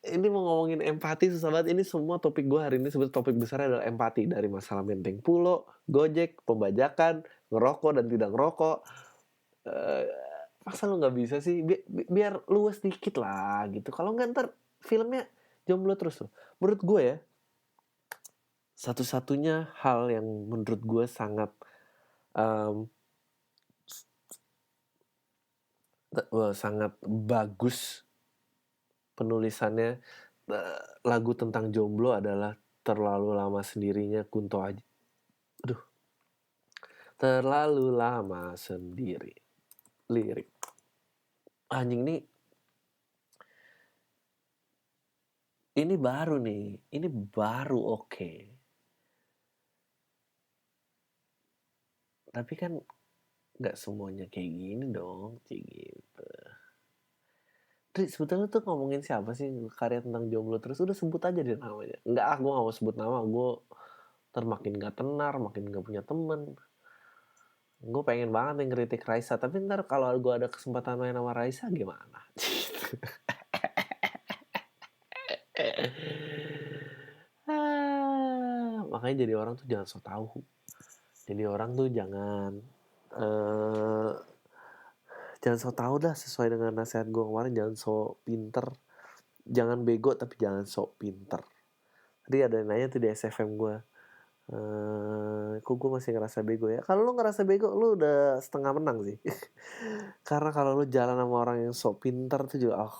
Ini mau ngomongin empati susah banget. Ini semua topik gue hari ini sebetulnya topik besarnya adalah empati. Dari masalah menteng pulo, gojek, pembajakan, ngerokok dan tidak ngerokok. Masa lu gak bisa sih? Biar luas dikit lah gitu. Kalau gak ntar filmnya jomblo terus tuh. Menurut gue ya, satu-satunya hal yang menurut gue sangat sangat bagus penulisannya lagu tentang jomblo adalah Terlalu Lama Sendirinya Kunto Aji. Terlalu lama sendiri. Lirik. Anjing nih. Ini baru nih. Ini baru oke. Tapi kan gak semuanya kayak gini dong. Kayak gitu. Tri, sebetulnya tuh ngomongin siapa sih karya tentang jomblo terus? Udah sebut aja deh namanya. Enggak, gue gak mau sebut nama. Gue makin gak tenar, makin gak punya temen. Gue pengen banget nih ngeritik Raisa. Tapi ntar kalau gue ada kesempatan main sama Raisa gimana? Makanya jadi orang tuh jangan so tahu. Jadi orang tuh jangan so tahu dah, sesuai dengan nasihat gue kemarin. Jangan so pinter, jangan bego tapi jangan so pinter. Tadi ada yang nanya tuh di SFM gue, kok gue masih ngerasa bego ya? Kalau lu ngerasa bego, lu udah setengah menang sih. Karena kalau lu jalan sama orang yang so pinter tuh juga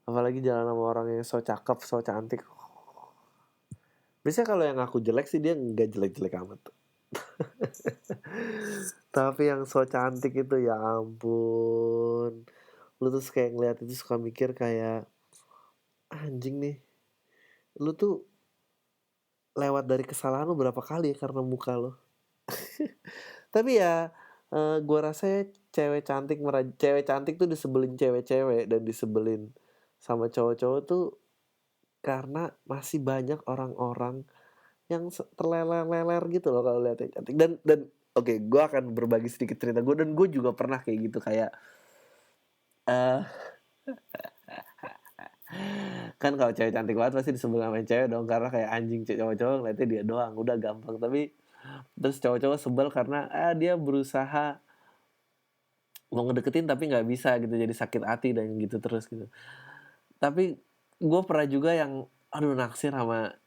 apalagi jalan sama orang yang so cakep, so cantik. Biasanya kalau yang aku jelek sih dia nggak jelek-jelek amat. Tapi yang so cantik itu ya ampun, lu tuh kayak ngeliat itu suka mikir kayak anjing nih, lu tuh lewat dari kesalahan lu berapa kali ya karena muka lu. Tapi ya gue rasa ya cewek cantik tuh disebelin cewek-cewek dan disebelin sama cowok-cowok tuh karena masih banyak orang-orang yang terleler-leler gitu loh kalau lihatnya cantik. Dan oke, gue akan berbagi sedikit cerita gue, dan gue juga pernah kayak gitu, kayak kan kalau cewek cantik banget pasti disebut sama cewek dong, karena kayak anjing cowok-cowok ngeliatnya dia doang, udah gampang. Tapi terus cowok-cowok sebel karena dia berusaha mau ngedeketin tapi nggak bisa gitu, jadi sakit hati dan gitu terus gitu. Tapi gue pernah juga yang naksir sama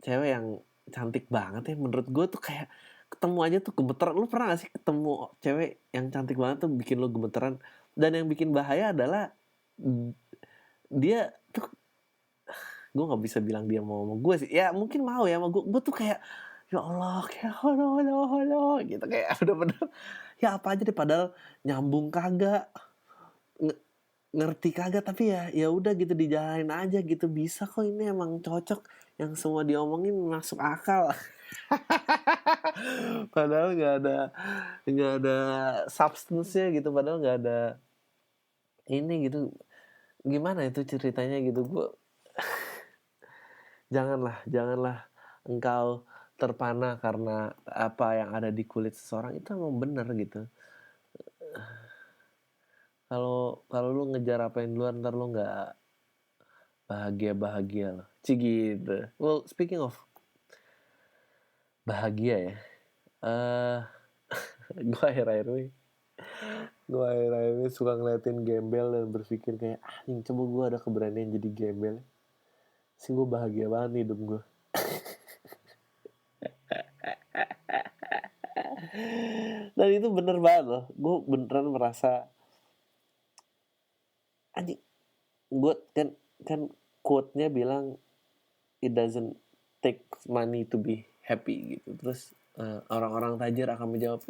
cewek yang cantik banget ya. Menurut gue tuh kayak ketemu aja tuh gemeteran. Lu pernah gak sih ketemu cewek yang cantik banget tuh bikin lu gemeteran? Dan yang bikin bahaya adalah dia tuh, gue nggak bisa bilang dia mau sama gue sih. Ya mungkin mau ya sama gue. Gue tuh kayak ya Allah, kayak halo gitu, kayak bener-bener ya apa aja deh, padahal nyambung kagak, ngerti kagak, tapi ya udah gitu, dijalanin aja gitu. Bisa kok, ini emang cocok, yang semua diomongin masuk akal. Padahal nggak ada substance-nya gitu, padahal nggak ada ini gitu. gimana itu ceritanya gitu, gue janganlah engkau terpana karena apa yang ada di kulit seseorang, itu emang bener gitu. Kalau lu ngejar apa yang di luar, ntar lu nggak bahagia loh, gitu. Well, speaking of bahagia ya, eh gue akhir-akhir ini suka ngeliatin gembel dan berpikir kayak, coba gue ada keberanian jadi gembel sih, gue bahagia banget nih hidup gue. Dan itu bener banget loh, gue beneran merasa anjing. Gue kan quote-nya bilang it doesn't take money to be happy gitu. Terus orang-orang tajir akan menjawab,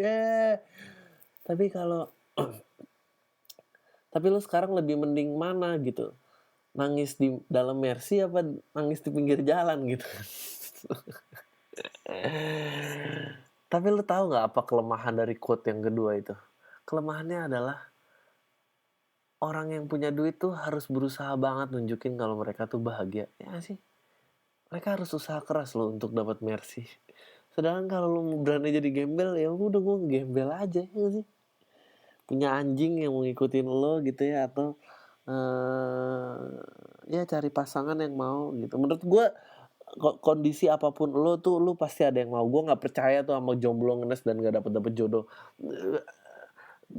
tapi kalau tapi lo sekarang lebih mending mana gitu, nangis di dalam Mercy apa nangis di pinggir jalan gitu. Tapi lo tahu nggak apa kelemahan dari quote yang kedua itu? Kelemahannya adalah orang yang punya duit tuh harus berusaha banget nunjukin kalau mereka tuh bahagia. Ya sih, mereka harus usaha keras loh untuk dapat Mercy. Sedangkan kalau lo berani jadi gembel, ya udah gue gembel aja, ya sih. Punya anjing yang mau ngikutin lo gitu ya, atau ya cari pasangan yang mau gitu. Menurut gue kondisi apapun lo tuh, lo pasti ada yang mau. Gue nggak percaya tuh sama jomblo ngenes dan nggak dapet jodoh.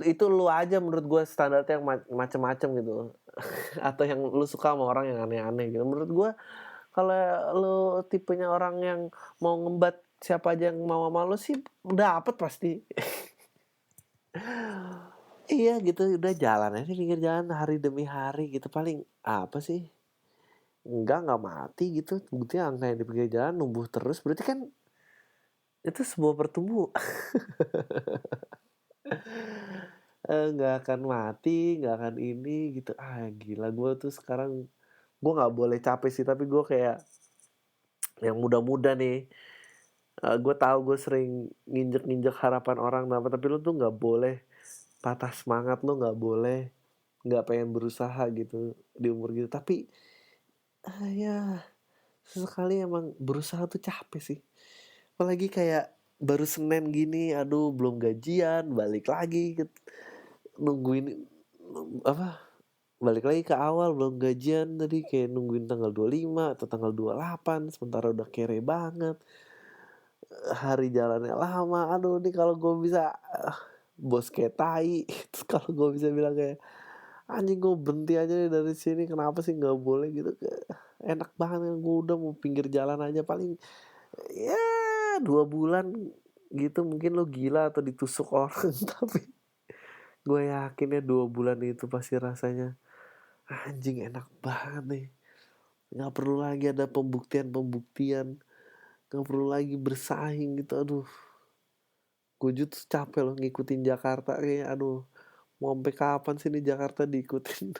Itu lu aja menurut gue standarnya yang macem-macem gitu. Atau yang lu suka sama orang yang aneh-aneh gitu. Menurut gue kalau lu tipenya orang yang mau ngembat siapa aja yang mau sama lu sih dapet pasti. Iya gitu, udah jalan aja pinggir jalan hari demi hari gitu, paling apa sih, nggak mati gitu. Buktinya angka yang di pinggir jalan numbuh terus, berarti kan itu sebuah pertumbuhan. Nggak akan mati, nggak akan ini gitu. Gila, gue tuh sekarang gue nggak boleh capek sih, tapi gue kayak yang muda-muda nih. Gue tahu gue sering nginjek harapan orang, tapi lu tuh nggak boleh patah semangat, lu nggak boleh nggak pengen berusaha gitu di umur gitu. Tapi ya sesekali emang berusaha tuh capek sih. Apalagi kayak baru Senin gini, aduh belum gajian, balik lagi nungguin apa, balik lagi ke awal, belum gajian tadi, kayak nungguin tanggal 25 atau tanggal 28, sementara udah kere banget, hari jalannya lama. Aduh nih kalau gue bisa bos kayak tai. Terus kalau gue bisa bilang kayak, anjing gue berhenti aja nih dari sini, kenapa sih nggak boleh gitu, enak banget kan. Gue udah mau pinggir jalan aja, paling ya 2 bulan gitu mungkin lo gila atau ditusuk orang. Tapi gue yakin ya 2 bulan itu pasti rasanya anjing enak banget nih, nggak perlu lagi ada pembuktian, nggak perlu lagi bersaing gitu. Aduh, gue tuh capek loh ngikutin Jakarta kayak, aduh mau sampai kapan sih nih Jakarta diikutin.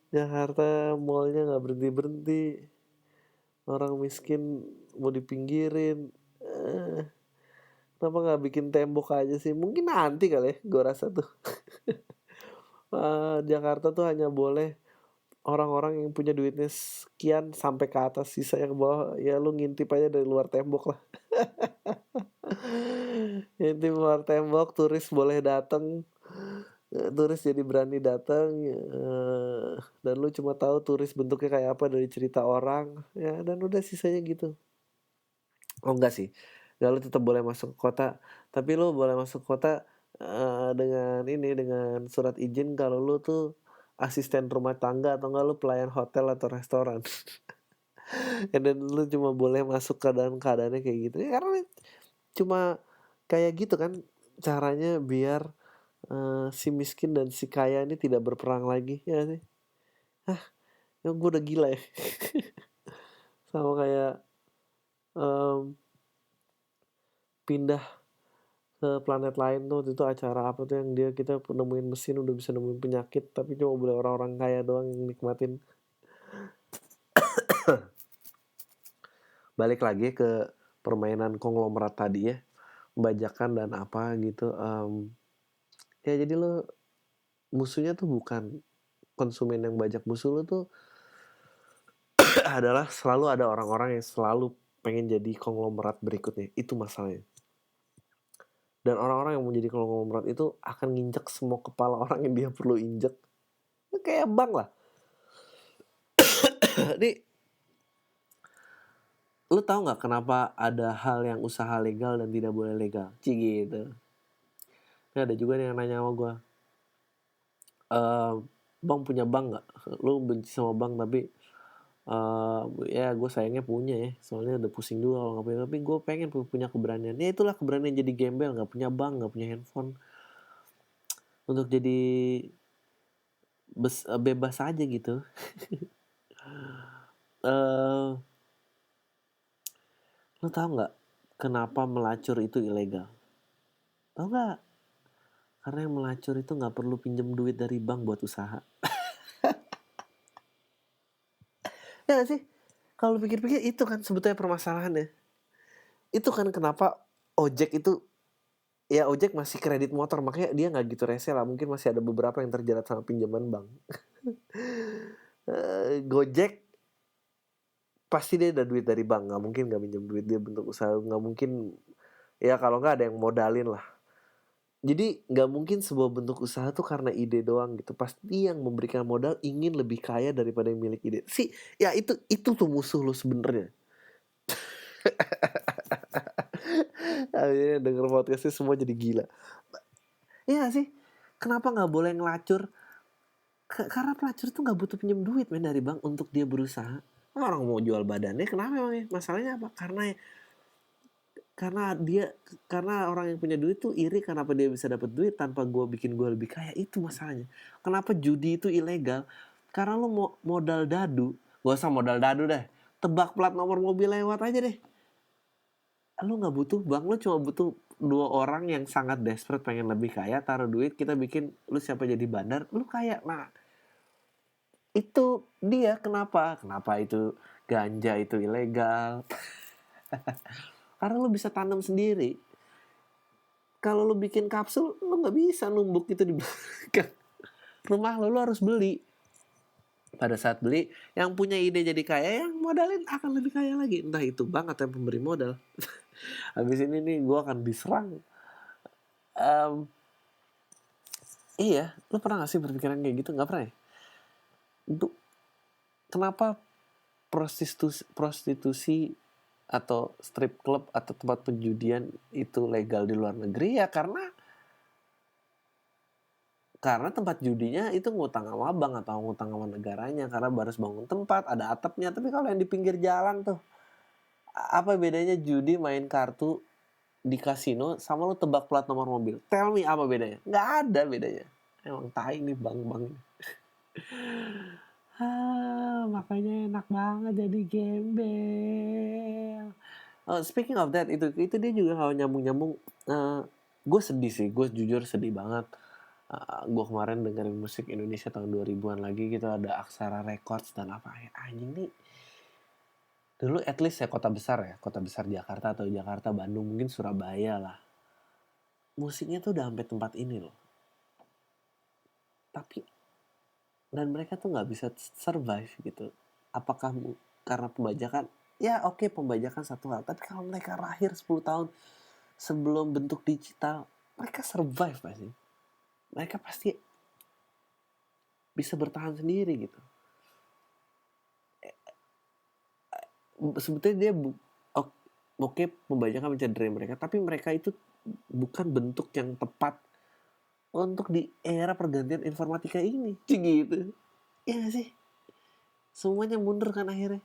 Jakarta mallnya nggak berhenti, orang miskin mau dipinggirin. Kenapa nggak bikin tembok aja sih? Mungkin nanti kali ya, gue rasa tuh. Jakarta tuh hanya boleh orang-orang yang punya duitnya sekian sampai ke atas, sisa yang ke bawah ya lu ngintip aja dari luar tembok lah. Ngintip luar tembok, turis boleh datang, turis jadi berani datang, dan lu cuma tahu turis bentuknya kayak apa dari cerita orang ya, dan udah sisanya gitu. Oh enggak sih, enggak, lu tetap boleh masuk ke kota, tapi lu boleh masuk ke kota dengan surat izin kalau lu tuh asisten rumah tangga atau enggak lu pelayan hotel atau restoran. Dan lu cuma boleh masuk keadaannya kayak gitu ya, karena cuma kayak gitu kan caranya biar si miskin dan si kaya ini tidak berperang lagi, ya sih. Ya gue udah gila ya. Sama kayak pindah ke planet lain tuh, waktu itu acara apa tuh yang kita nemuin mesin udah bisa nemuin penyakit, tapi cuma boleh orang-orang kaya doang yang nikmatin. Balik lagi ke permainan konglomerat tadi ya, bajakan dan apa gitu. Ya jadi lo musuhnya tuh bukan konsumen yang bajak musuh lu tuh adalah selalu ada orang-orang yang selalu pengen jadi konglomerat berikutnya. Itu masalahnya. Dan orang-orang yang mau jadi konglomerat itu akan nginjek semua kepala orang yang dia perlu injek. Kayak bank lah. Nih, lu tahu nggak kenapa ada hal yang usaha legal dan tidak boleh legal? Gitu. Ini ada juga nih yang nanya sama gue, bang punya bank nggak? Lu benci sama bank tapi ya gue sayangnya punya ya, soalnya udah pusing dulu kalau nggak punya. Tapi gue pengen punya keberanian. Ya itulah keberanian jadi gembel, nggak punya bank, nggak punya handphone, untuk jadi bebas aja gitu. Lo tau nggak kenapa melacur itu ilegal? Tau nggak? Karena yang melacur itu nggak perlu pinjem duit dari bank buat usaha. Ya gak sih? Kalau pikir-pikir itu kan sebetulnya permasalahannya. Itu kan kenapa ojek itu, ya ojek masih kredit motor, makanya dia nggak gitu rese lah. Mungkin masih ada beberapa yang terjerat sama pinjaman bank. Gojek pasti dia ada duit dari bank, nggak mungkin nggak minjem duit, dia bentuk usaha, nggak mungkin. Ya kalau nggak ada yang modalin lah. Jadi nggak mungkin sebuah bentuk usaha tuh karena ide doang gitu. Pasti yang memberikan modal ingin lebih kaya daripada yang milik ide. Ya itu tuh musuh lo sebenarnya. Akhirnya denger podcastnya semua jadi gila. Iya sih. Kenapa nggak boleh ngelacur? Karena pelacur tuh nggak butuh pinjam duit men dari bank untuk dia berusaha. Orang mau jual badannya, kenapa emangnya? Masalahnya apa? Karena orang yang punya duit tuh iri kenapa dia bisa dapat duit tanpa bikin gue lebih kaya. Itu masalahnya. Kenapa judi itu ilegal? Karena lo mau modal dadu. Gak usah modal dadu deh, tebak plat nomor mobil lewat aja deh. Lo gak butuh bank, lo cuma butuh 2 orang yang sangat desperate pengen lebih kaya, taruh duit, kita bikin lu siapa jadi bandar, lu kaya. Nah itu dia kenapa itu ganja itu ilegal. Karena lo bisa tanam sendiri. Kalau lo bikin kapsul, lo nggak bisa numbuk itu di belakang rumah lo harus beli. Pada saat beli, yang punya ide jadi kaya, yang modalin akan lebih kaya lagi. Entah itu bank atau yang pemberi modal. Habis ini nih gue akan diserang. Iya, lo pernah gak sih berpikiran kayak gitu? Gak pernah ya? Kenapa prostitusi atau strip club atau tempat penjudian itu legal di luar negeri? Ya karena tempat judinya itu ngutang sama bank atau ngutang sama negaranya, karena harus bangun tempat, ada atapnya. Tapi kalau yang di pinggir jalan tuh, apa bedanya judi main kartu di kasino sama lu tebak plat nomor mobil? Tell me apa bedanya? Nggak ada bedanya. Emang tai nih bang-bang. Makanya enak banget jadi gembel. Speaking of that, itu dia juga kalau nyambung-nyambung. Gue sedih sih, gue jujur sedih banget. Gue kemarin dengerin musik Indonesia tahun 2000-an lagi gitu, ada Aksara Records dan apa ya, anjing nih. Dulu at least ya kota besar Jakarta atau Jakarta, Bandung, mungkin Surabaya lah. Musiknya tuh udah sampai tempat ini loh. Tapi dan mereka tuh nggak bisa survive gitu. Apakah karena pembajakan? Ya oke, pembajakan satu hal. Tapi kalau mereka lahir 10 tahun sebelum bentuk digital, mereka survive pasti. Mereka pasti bisa bertahan sendiri gitu. Sebetulnya dia oke, pembajakan mencederai mereka, tapi mereka itu bukan bentuk yang tepat untuk di era pergantian informatika ini. Gitu. Ya gak sih? Semuanya mundur kan akhirnya.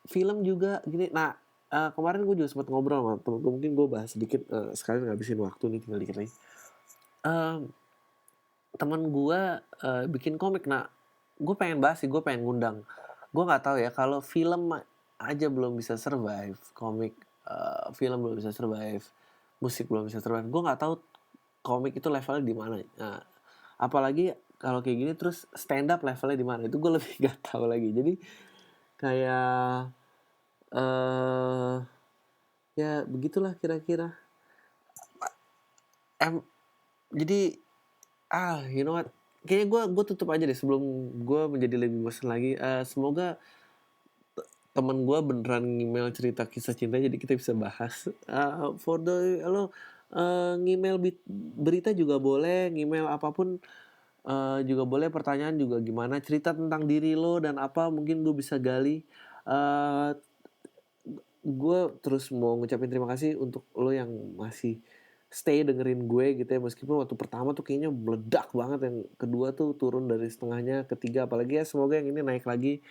Film juga gini. Nah, kemarin gue juga sempat ngobrol sama temen gue. Mungkin gue bahas sedikit, sekalian ngabisin waktu nih, tinggal dikit lagi. Temen gue bikin komik. Nah, gue pengen bahas sih, gue pengen ngundang. Gue nggak tahu ya, kalau film aja belum bisa survive, komik, film belum bisa survive, musik belum bisa survive, gue nggak tahu komik itu levelnya di mana. Nah, apalagi kalau kayak gini terus stand up levelnya di mana, itu gue lebih nggak tahu lagi. Jadi kayak ya begitulah kira-kira. Jadi you know what, kayaknya gue tutup aja deh sebelum gue menjadi lebih bosan lagi. Semoga temen gue beneran ngemail cerita kisah cinta jadi kita bisa bahas. For the lo ngemail berita juga boleh, ngemail apapun juga boleh, pertanyaan juga gimana, cerita tentang diri lo dan apa mungkin gue bisa gali. Uh, gue terus mau ngucapin terima kasih untuk lo yang masih stay dengerin gue gitu ya, meskipun waktu pertama tuh kayaknya meledak banget, yang kedua tuh turun dari setengahnya, ketiga apalagi ya, semoga yang ini naik lagi.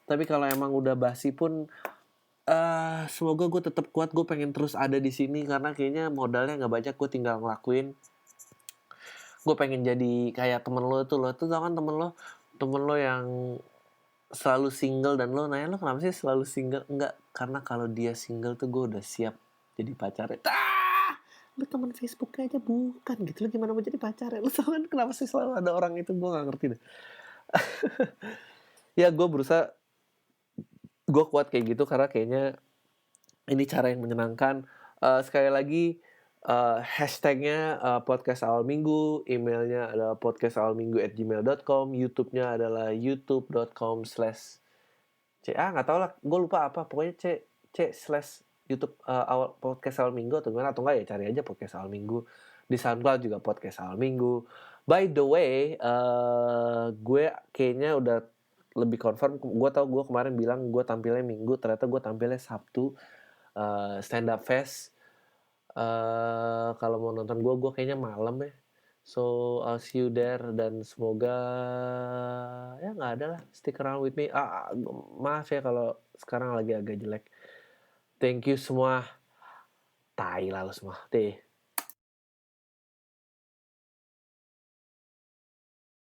Tapi kalau emang udah basi pun semoga gue tetap kuat, gue pengen terus ada di sini karena kayaknya modalnya nggak banyak, gue tinggal ngelakuin. Gue pengen jadi kayak temen lo tuh tau kan temen lo yang selalu single dan lo nanya lo kenapa sih selalu single, enggak, karena kalau dia single tuh gue udah siap jadi pacarnya. Lu teman Facebooknya aja bukan gitu, lo gimana mau jadi pacarnya? Lo tau kan kenapa sih selalu ada orang itu, gue nggak ngerti deh. Ya gue berusaha, gue kuat kayak gitu karena kayaknya ini cara yang menyenangkan. Sekali lagi hashtagnya podcast awal minggu, emailnya adalah podcastawalminggu@gmail.com, YouTube-nya adalah youtube.com/c nggak tahu lah, gue lupa apa, pokoknya c/YouTube awal podcast awal minggu atau gimana, atau enggak ya cari aja podcast awal minggu. Di SoundCloud juga podcast awal minggu. By the way, gue kayaknya udah lebih confirm. Gue tau gue kemarin bilang gue tampilnya minggu, ternyata gue tampilnya Sabtu. Stand up fest. Kalau mau nonton gue kayaknya malam ya. So I'll see you there dan semoga ya nggak ada lah, stick around with me. Maaf ya kalau sekarang lagi agak jelek. Thank you semua. Tai lah lo semua.